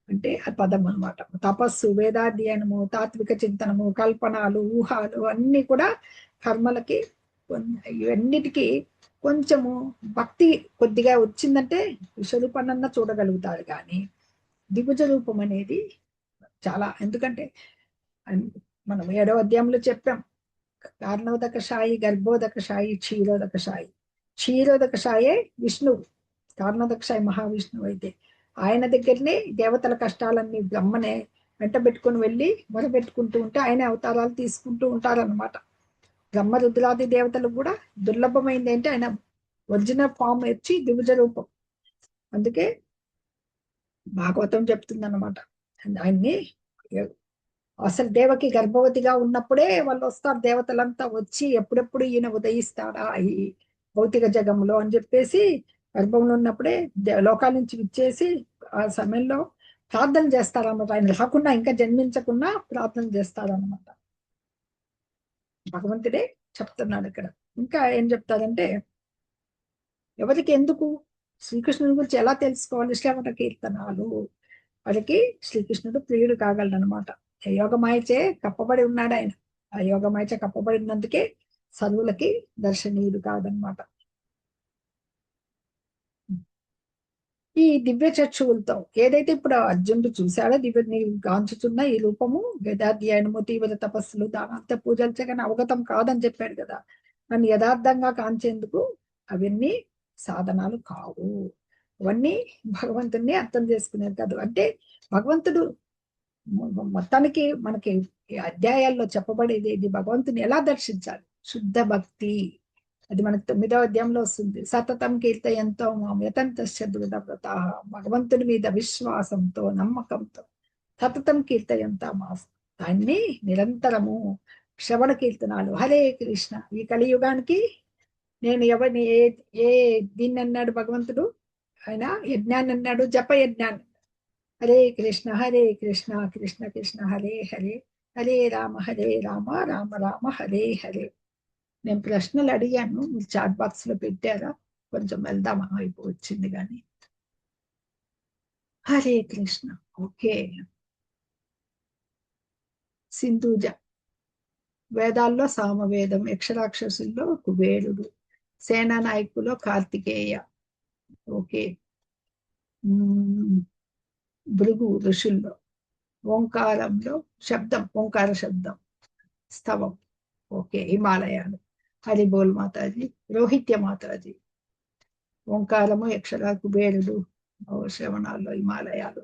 అంటే ఆ పదం అనమాట. తపస్సు, వేదాధ్యయనము, తాత్విక చింతనము, కల్పనాలు, ఊహాలు అన్ని కూడా కర్మలకి, ఇవన్నిటికీ కొంచెము భక్తి కొద్దిగా వచ్చిందంటే విశ్వరూపాన్నన్నా చూడగలుగుతారు. కానీ దిగుజ రూపం అనేది చాలా, ఎందుకంటే మనం 7వ అధ్యాయంలో చెప్పాం, కారణోదక షాయి, గర్భోదక షాయి, క్షీరోదక షాయి. క్షీరోదక షాయే విష్ణువు, కారణోదక షాయి మహావిష్ణువు. అయితే ఆయన దగ్గరనే దేవతల కష్టాలన్నీ బ్రహ్మనే వెంట పెట్టుకుని వెళ్ళి మొరపెట్టుకుంటూ ఉంటే ఆయన అవతారాలు తీసుకుంటూ ఉంటారన్నమాట. బ్రహ్మ రుద్రాది దేవతలు కూడా దుర్లభమైంది అంటే ఆయన ఒరిజినల్ ఫామ్ వచ్చి దిగుజ రూపం. అందుకే భాగవతం చెప్తుందన్నమాట. ఆయన్ని అసలు దేవకి గర్భవతిగా ఉన్నప్పుడే వాళ్ళు వస్తారు, దేవతలంతా వచ్చి ఎప్పుడెప్పుడు ఈయన ఉదయిస్తాడా ఈ భౌతిక జగంలో అని చెప్పేసి గర్భంలో ఉన్నప్పుడే లోకాల నుంచి విచ్చేసి ఆ సమయంలో ప్రార్థన చేస్తారన్నమాట. ఆయన రాకుండా ఇంకా జన్మించకుండా ప్రార్థన చేస్తారన్నమాట. భగవంతుడే చెప్తున్నాడు ఇక్కడ. ఇంకా ఏం చెప్తారంటే, ఎవరికి ఎందుకు శ్రీకృష్ణుడి గురించి ఎలా తెలుసుకోవాలి, శ్రవణ కీర్తనాలు. వాడికి శ్రీకృష్ణుడు ప్రియుడు కాగలడు అనమాట. యోగమాయచే కప్పబడి ఉన్నాడు ఆయన. ఆ యోగమాయచే కప్పబడినందుకే సర్వులకి దర్శనీయుడు కాదనమాట. ఈ దివ్య చక్షువులతో ఏదైతే ఇప్పుడు అర్జునుడు చూశాడో, నీవు గాంచుతున్న ఈ రూపము వేదాధ్యయనము, తీవ్ర తపస్సులు, దానాంత పూజలు చేయని అవగతం కాదని చెప్పాడు కదా. నన్ను యథార్థంగా కాంచేందుకు అవన్నీ సాధనాలు కావు. అవన్నీ భగవంతుడిని అర్థం చేసుకునేది కాదు. అంటే భగవంతుడు మొత్తానికి మనకి ఈ అధ్యాయాల్లో చెప్పబడేది ఇది, భగవంతుని ఎలా దర్శించాలి. శుద్ధ భక్తి, అది మనకు 9వ అధ్యాయంలో వస్తుంది. సతతం కీర్తయంతో యతంతశ్చ దృఢవ్రత, భగవంతుని మీద విశ్వాసంతో నమ్మకంతో సతతం కీర్తయంతామాస్, దాన్ని నిరంతరము శ్రవణ కీర్తనాలు. హరే కృష్ణ. ఈ కలియుగానికి నేను ఎవరిని ఏ దీన్ని అన్నాడు భగవంతుడు, ఆయన యజ్ఞాన్ని అన్నాడు, జప యజ్ఞాన్ని. హరే కృష్ణ కృష్ణ కృష్ణ హరే హరే, హరే రామ రామ రామ హరే హరే. నేను ప్రశ్నలు అడిగాను, మీరు చాట్ బాక్స్ లో పెట్టారా? కొంచెం వెళ్దామా, అయిపో వచ్చింది కానీ. హరే కృష్ణ. ఓకే. సింధూజ, వేదాల్లో సామవేదం, యక్షరాక్షసుల్లో కుబేరుడు, సేనా నాయకులో కార్తికేయ. ఓకే. భృగు ఋషుల్లో, ఓంకారంలో శబ్దం, ఓంకార శబ్దం, స్తవం. ఓకే. హిమాలయాలు, హరిబోల్ మాతాజీ, రోహిత్య మాతాజీ. ఓంకారము, యక్షర, కుబేరుడు, శ్రవణాల్లో హిమాలయాలు.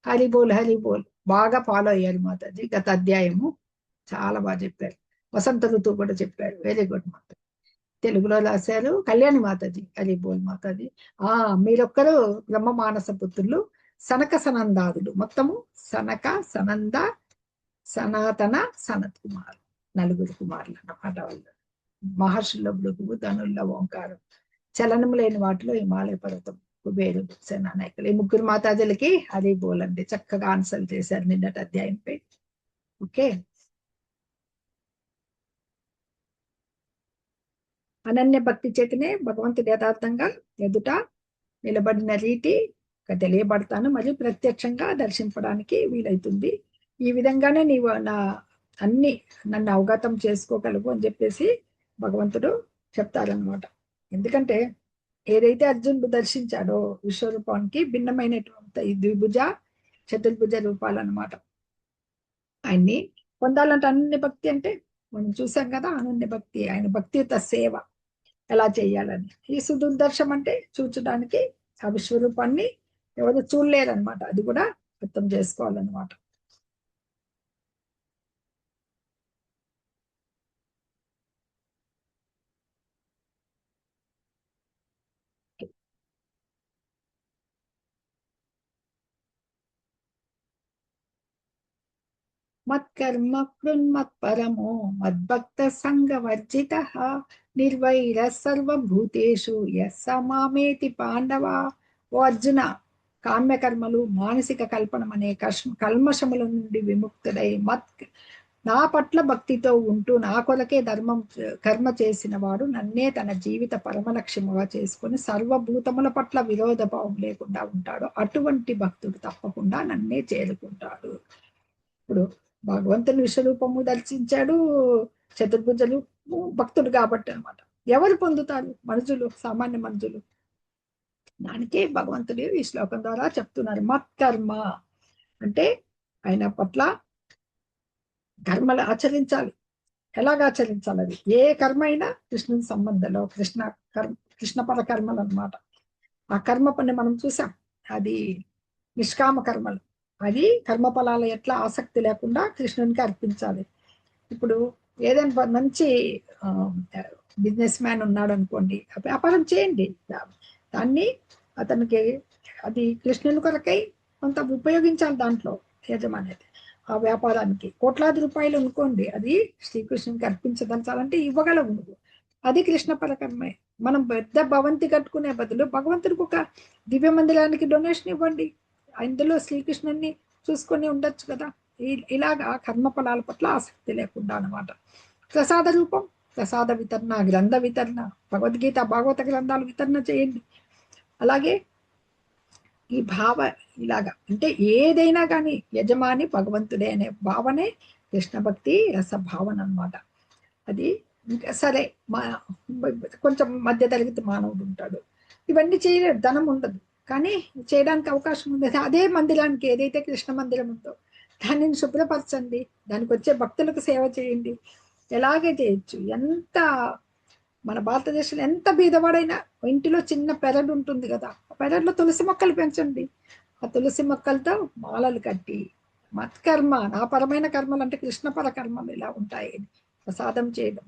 హరిబోల్ హరిబోల్ బాగా ఫాలో అయ్యారు మాతాజీ. గత అధ్యాయము చాలా బాగా చెప్పారు. వసంత ఋతువు కూడా చెప్పారు. Very good Mataji. తెలుగులో రాశారు. కళ్యాణి మాతాజీ, హరిబోల్ మాతాజీ. మీరొక్కరు బ్రహ్మ మానస పుత్రులు, సనక సనందాదులు. మొత్తము సనక, సనంద, సనాతన, సనత్ కుమార్, నలుగురు కుమారులు అన్నమాట వాళ్ళు. మహర్షుల్లో భృగువు, ధనుల్లో ఓంకారం, చలనం లేని వాటిలో హిమాలయ పర్వతం, కుబేరుడు, సేనానాయకులు. ఈ ముగ్గురు మాతాజులకి అది బోలండి. చక్కగా ఆన్సర్ చేశారు నిన్నటి అధ్యాయంపై. ఓకే. అనన్య భక్తి చేతనే భగవంతుడు యథార్థంగా ఎదుట నిలబడిన రీతి తెలియబడతాను, మరియు ప్రత్యక్షంగా దర్శింపడానికి వీలైతుంది. ఈ విధంగానే నీవు నన్ను అవగతం చేసుకోగలవు అని చెప్పేసి భగవంతుడు చెప్తారనమాట. ఎందుకంటే ఏదైతే అర్జునుడు దర్శించాడో విశ్వరూపానికి భిన్నమైనటువంటి ఈ ద్విభుజ చతుర్భుజ రూపాలు అనమాట. ఆయన్ని పొందాలంటే అనన్య భక్తి అంటే మనం చూసాం కదా, అనన్య భక్తి, ఆయన భక్తియుత సేవ ఎలా చేయాలని. ఈ సుదుర్దర్శం అంటే చూచడానికి ఆ విశ్వరూపాన్ని ఎవరు చూడలేరనమాట. అది కూడా అర్థం చేసుకోవాలన్నమాట. మత్కర్మ కృన్మత్పరమో మద్భక్త సంగవర్జిత నిర్వైర సర్వభూతేషు యస్స మామేతి పాండవ. ఓ అర్జున, కామ్యకర్మలు, మానసిక కల్పనం అనే కల్మషముల నుండి విముక్తుడై నా పట్ల భక్తితో ఉంటూ నా కొలకే కర్మ చేసిన వాడు నన్నే తన జీవిత పరమ లక్ష్యముగా చేసుకుని సర్వభూతముల పట్ల విరోధ భావం లేకుండా ఉంటాడు. అటువంటి భక్తుడు తప్పకుండా నన్నే చేరుకుంటాడు. ఇప్పుడు భగవంతుని విశ్వరూపము దర్శించాడు, చతుర్భుజలు భక్తుడు కాబట్టి అనమాట. ఎవరు పొందుతారు? మనుషులు, సామాన్య మనుషులు. దానికే భగవంతుడు ఈ శ్లోకం ద్వారా చెప్తున్నారు. మత్కర్మ అంటే ఆయన పట్ల కర్మలు ఆచరించాలి. ఎలాగ ఆచరించాలి? అది ఏ కర్మ అయినా కృష్ణుని సంబంధంలో కృష్ణపర కర్మలు అన్నమాట. ఆ కర్మ పని మనం చూసాం. అది నిష్కామ కర్మలు. అది కర్మ ఫలాలు ఎట్లా ఆసక్తి లేకుండా కృష్ణునికి అర్పించాలి. ఇప్పుడు ఏదైనా మంచి బిజినెస్ మ్యాన్ ఉన్నాడు అనుకోండి, వ్యాపారం చేయండి. దాన్ని అతనికి అది కృష్ణుని కొరకై కొంత ఉపయోగించాలి. దాంట్లో యజమాని ఆ వ్యాపారానికి కోట్లాది రూపాయలు అనుకోండి, అది శ్రీకృష్ణునికి అర్పించదలచాలంటే ఇవ్వగలవు నువ్వు. అది కృష్ణ పరకర్మే. మనం పెద్ద భవంతి కట్టుకునే బదులు భగవంతుడికి ఒక దివ్య మందిరానికి డొనేషన్ ఇవ్వండి. ఇందులో శ్రీకృష్ణుని చూసుకొని ఉండొచ్చు కదా. ఇలాగా కర్మ ఫలాల పట్ల ఆసక్తి లేకుండా అనమాట. ప్రసాద రూపం, ప్రసాద వితరణ, గ్రంథ వితరణ, భగవద్గీత భాగవత గ్రంథాలు వితరణ చేయండి. అలాగే ఈ భావ ఇలాగా అంటే ఏదైనా కానీ యజమాని భగవంతుడే అనే భావనే కృష్ణ భక్తి రస భావన అనమాట. అది ఇంకా సరే కొంచెం మధ్య తరగతి మానవుడు ఉంటాడు, ఇవన్నీ చేయలేడు, ధనం ఉండదు, కానీ చేయడానికి అవకాశం ఉంది. అదే మందిరానికి ఏదైతే కృష్ణ మందిరం ఉందో దానిని శుభ్రపరచండి, దానికి వచ్చే భక్తులకు సేవ చేయండి. ఎలాగే చేయొచ్చు. ఎంత మన భారతదేశంలో ఎంత బీదవాడైనా ఇంటిలో చిన్న పెరడు ఉంటుంది కదా, ఆ పెరడులో తులసి మొక్కలు పెంచండి. ఆ తులసి మొక్కలతో మాలలు కట్టి మత్కర్మ, నా పరమైన కర్మలు అంటే కృష్ణపర కర్మలు ఇలా ఉంటాయి. ప్రసాదం చేయడం,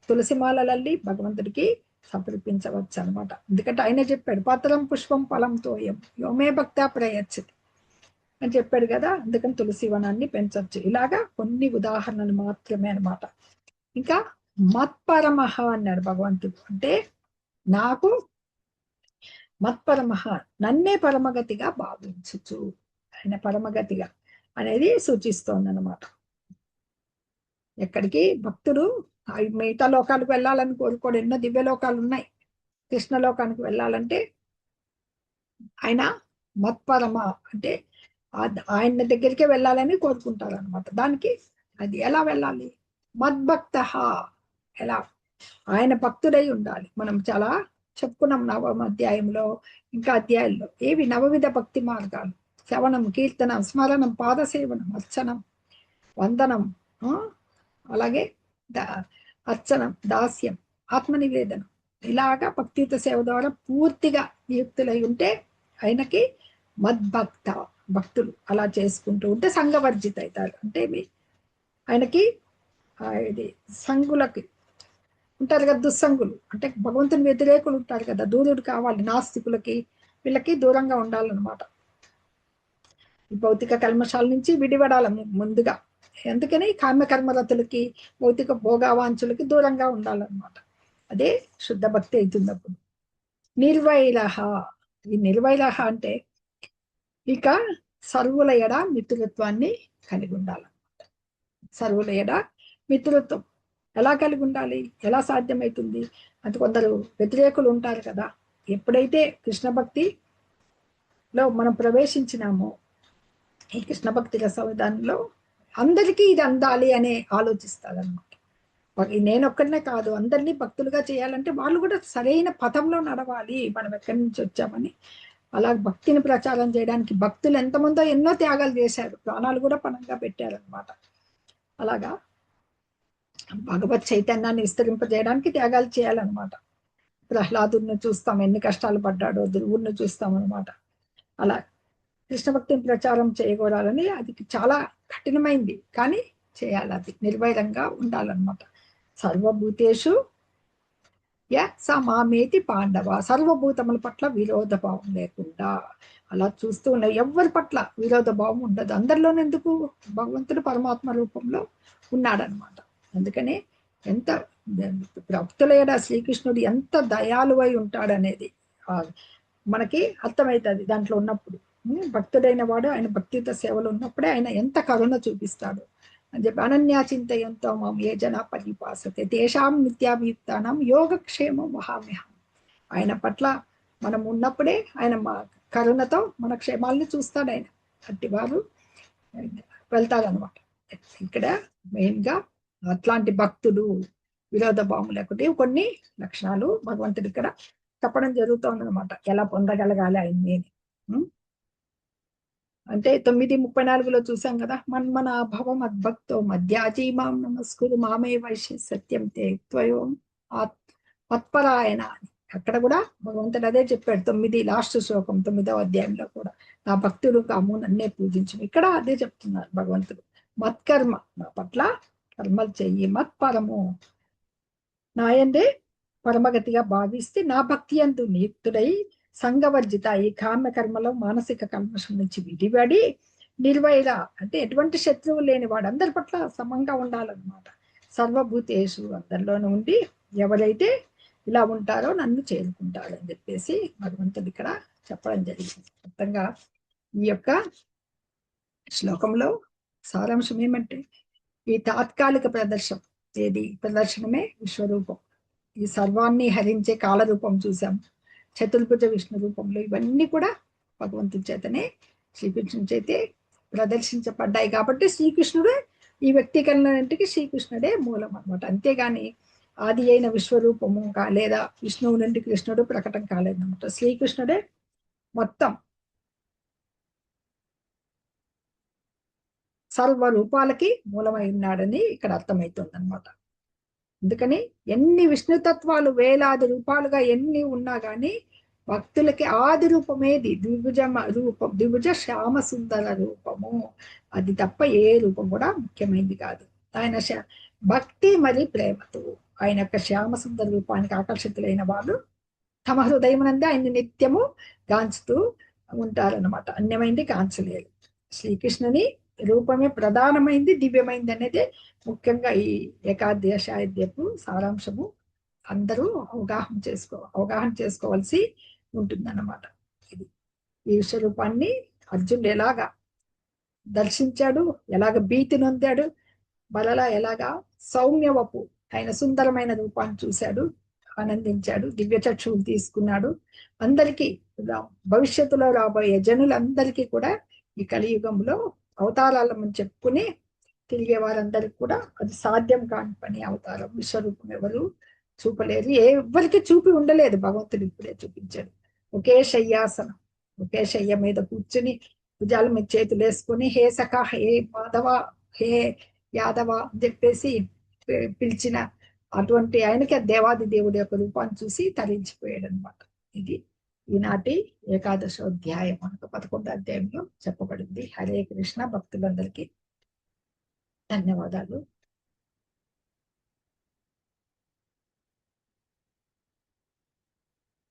తులసి మాలలల్లి భగవంతుడికి సమర్పించవచ్చు అనమాట. ఎందుకంటే ఆయన చెప్పాడు, పత్రం పుష్పం ఫలం తోయం యోమే భక్త ప్రయచ్చతి అని చెప్పాడు కదా. అందుకని తులసి వనాన్ని పెంచవచ్చు. ఇలాగా కొన్ని ఉదాహరణలు మాత్రమే అనమాట. ఇంకా మత్పరమహ అన్నాడు భగవంతుడు. అంటే నాకు మత్పరమహ, నన్నే పరమగతిగా భావించచ్చు. ఆయన పరమగతిగా అనేది సూచిస్తోంది అనమాట. ఎక్కడికి భక్తుడు మిగతా లోకాలకు వెళ్ళాలని కోరుకోడు. ఎన్నో దివ్య లోకాలు ఉన్నాయి. కృష్ణ లోకానికి వెళ్ళాలంటే ఆయన మత్పరమ అంటే ఆయన దగ్గరికే వెళ్ళాలని కోరుకుంటారు అనమాట. దానికి అది ఎలా వెళ్ళాలి? మద్భక్త, ఎలా? ఆయన భక్తుడై ఉండాలి. మనం చాలా చెప్పుకున్నాం నవమ అధ్యాయంలో, ఇంకా అధ్యాయంలో. ఏవి? నవవిధ భక్తి మార్గాలు: శ్రవణం, కీర్తనం, స్మరణం, పాదసేవనం, అర్చనం, వందనం, అలాగే అర్చనం, దాస్యం, ఆత్మనివేదనం. ఇలాగా భక్తియుత సేవ ద్వారా పూర్తిగా నియుక్తులై ఉంటే ఆయనకి మద్భక్త, భక్తులు అలా చేసుకుంటూ ఉంటే సంఘవర్జిత అవుతారు. అంటే ఆయనకి ఇది సంగులకి ఉంటారు కదా, దుస్సంగులు అంటే భగవంతుని వ్యతిరేకులు ఉంటారు కదా, దూరుడు కావాలి. నాస్తికులకి వీళ్ళకి దూరంగా ఉండాలన్నమాట. ఈ భౌతిక కల్మషాల నుంచి విడిపడాలి ముందుగా. అందుకని కామ్యకర్మరతులకి, భౌతిక భోగావాంచులకి దూరంగా ఉండాలన్నమాట. అదే శుద్ధ భక్తి అవుతున్నప్పుడు. నిర్వైరహ, ఈ నిర్వైరహ అంటే ఇక సర్వుల ఎడ మిత్రుత్వాన్ని కలిగి ఉండాలన్నమాట. సర్వుల ఎడ మిత్రుత్వం ఎలా కలిగి ఉండాలి? ఎలా సాధ్యమవుతుంది? అంటే కొందరు వ్యతిరేకులు ఉంటారు కదా. ఎప్పుడైతే కృష్ణ భక్తిలో మనం ప్రవేశించినామో, ఈ కృష్ణ భక్తి రసవిధానంలో అందరికీ ఇది అందాలి అనే ఆలోచిస్తారు అనమాట. నేనొక్కడనే కాదు, అందరినీ భక్తులుగా చేయాలంటే వాళ్ళు కూడా సరైన పథంలో నడవాలి. మనం ఎక్కడి నుంచి వచ్చామని అలా భక్తిని ప్రచారం చేయడానికి భక్తులు ఎంతమందో ఎన్నో త్యాగాలు చేశారు, ప్రాణాలు కూడా పణంగా పెట్టారనమాట. అలాగా భగవత్ చైతన్యాన్ని విస్తరింపజేయడానికి త్యాగాలు చేయాలన్నమాట. ప్రహ్లాదుని చూస్తాం, ఎన్ని కష్టాలు పడ్డాడో. ధ్రువుడిని చూస్తాం అనమాట. అలా కృష్ణ భక్తిని ప్రచారం చేయకూడాలని అది చాలా కఠినమైంది, కానీ చేయాలి. అది నిర్వైరంగా ఉండాలన్నమాట. సర్వభూతేషు సమామేతి పాండవ, సర్వభూతముల పట్ల విరోధ భావం లేకుండా అలా చూస్తూ ఉన్నాయి. ఎవరి పట్ల విరోధ భావం ఉండదు. అందరిలోనే ఎందుకు? భగవంతుడు పరమాత్మ రూపంలో ఉన్నాడనమాట. అందుకనే ఎంత భక్తుల ఎడ శ్రీకృష్ణుడు ఎంత దయాలువై ఉంటాడనేది మనకి అర్థమవుతుంది దాంట్లో ఉన్నప్పుడు. భక్తుడైన వాడు ఆయన భక్తియుత సేవలు ఉన్నప్పుడే ఆయన ఎంత కరుణ చూపిస్తాడు అని చెప్పి, అనన్యా చింతయంతో మాం ఏ జన పరిపాసతే తేషాం నిత్యాభియుక్తానం యోగక్షేమం వహామ్యహం. ఆయన పట్ల మనం ఉన్నప్పుడే ఆయన మా కరుణతో మన క్షేమాలని చూస్తాడు. ఆయన అట్టి వారు వెళ్తారనమాట. ఇక్కడ మెయిన్గా అట్లాంటి భక్తుడు విరోధ భావం లేకుంటే కొన్ని లక్షణాలు భగవంతుడి ఇక్కడ చెప్పడం జరుగుతుంది అనమాట, ఎలా పొందగలగాలి ఆయన్ని. అంటే 9:34లో చూసాం కదా, మన్మనాభవ మద్భక్తో మధ్యాజీ మాం నమస్కురు మామే వైశ్య సత్యం తే త్వయం మత్పరాయణ అని. అక్కడ కూడా భగవంతుడు అదే చెప్పాడు, 9 లాస్ట్ శ్లోకం 9వ అధ్యాయంలో కూడా, నా భక్తుడు కాము నన్నే పూజించు. ఇక్కడ అదే చెప్తున్నారు భగవంతుడు, మత్కర్మ, నా పట్ల కర్మలు చెయ్యి, మత్పరము, నాయందే పరమగతిగా భావిస్తే నా భక్తి అందు నియుక్తుడై సంగవర్జిత, ఈ కామ్య కర్మలో మానసిక కల్మషం నుంచి విడిపడి నిర్వైర, అంటే ఎటువంటి శత్రువు లేని వాడు, అందరి పట్ల సమంగా ఉండాలన్నమాట. సర్వభూతేషు, అందరిలోనూ ఉండి ఎవరైతే ఇలా ఉంటారో నన్ను చేరుకుంటారు అని చెప్పేసి భగవంతుడు ఇక్కడ చెప్పడం జరిగింది. మొత్తంగా ఈ యొక్క శ్లోకంలో సారాంశం ఏమంటే, ఈ తాత్కాలిక ప్రదర్శనమే విశ్వరూపం. ఈ సర్వాన్ని హరించే కాలరూపం చూసాం, చతుర్భుజ విష్ణు రూపంలో, ఇవన్నీ కూడా భగవంతుడి చేతనే, శ్రీకృష్ణుడి చేతే ప్రదర్శించబడ్డాయి. కాబట్టి శ్రీకృష్ణుడే, ఈ వ్యక్తీకరణకి శ్రీకృష్ణుడే మూలం అనమాట. అంతేగాని ఆది అయిన విశ్వరూపము లేదా విష్ణువు నుండి కృష్ణుడు ప్రకటన కాలేదన్నమాట. శ్రీకృష్ణుడే మొత్తం సర్వ రూపాలకి మూలమై ఉన్నాడని ఇక్కడ అర్థమవుతుంది అనమాట. అందుకని ఎన్ని విష్ణుతత్వాలు వేలాది రూపాలుగా ఎన్ని ఉన్నా గాని భక్తులకి ఆది రూపమేది ద్విభుజ శ్యామ సుందర రూపము, అది తప్ప ఏ రూపం కూడా ముఖ్యమైనది కాదు. ఆయన భక్తి మరి ప్రేమతో ఆయన యొక్క శ్యామ సుందర రూపానికి ఆకర్షితులైన వాళ్ళు తమ హృదయమునందే ఆయన్ని నిత్యము గాంచుతూ ఉంటారన్నమాట. అన్యమైంది గాంచలేదు. శ్రీకృష్ణుని రూపమే ప్రధానమైంది, దివ్యమైంది అనేది ముఖ్యంగా ఈ ఏకాదశాధ్యాయపు సారాంశము అందరూ అవగాహన చేసుకోవాల్సి ఉంటుందన్నమాట. ఇది ఈ విశ్వరూపాన్ని అర్జునుడు ఎలాగా దర్శించాడు, ఎలాగ భీతి నొందాడు, బలలా ఎలాగా సౌమ్యవపు ఆయన సుందరమైన రూపాన్ని చూశాడు, ఆనందించాడు, దివ్య చక్షువులు తీసుకున్నాడు. అందరికీ భవిష్యత్తులో రాబోయే జనులందరికీ కూడా ఈ కలియుగంలో అవతారాలను చెప్పుకుని తిరిగే వారందరికి కూడా అది సాధ్యం కాని పని. అవతారం విశ్వరూపం ఎవరు చూపలేరు, ఎవరికి చూపి ఉండలేదు, భగవంతుడు ఇప్పుడే చూపించాడు. ఒకే శయ్యాసనం, ఒకే శయ్య మీద కూర్చుని భుజాల మీద చేతులు వేసుకుని హే సఖ, హే మాధవ, హే యాదవ అని చెప్పేసి పిలిచిన అటువంటి ఆయనకి ఆ దేవాది దేవుడి యొక్క రూపాన్ని చూసి తరించిపోయాడు అనమాట. ఇది ఈనాటి ఏకాదశోధ్యాయం మనకు 11వ అధ్యాయంలో చెప్పబడింది. హరే కృష్ణ. భక్తులందరికీ ధన్యవాదాలు.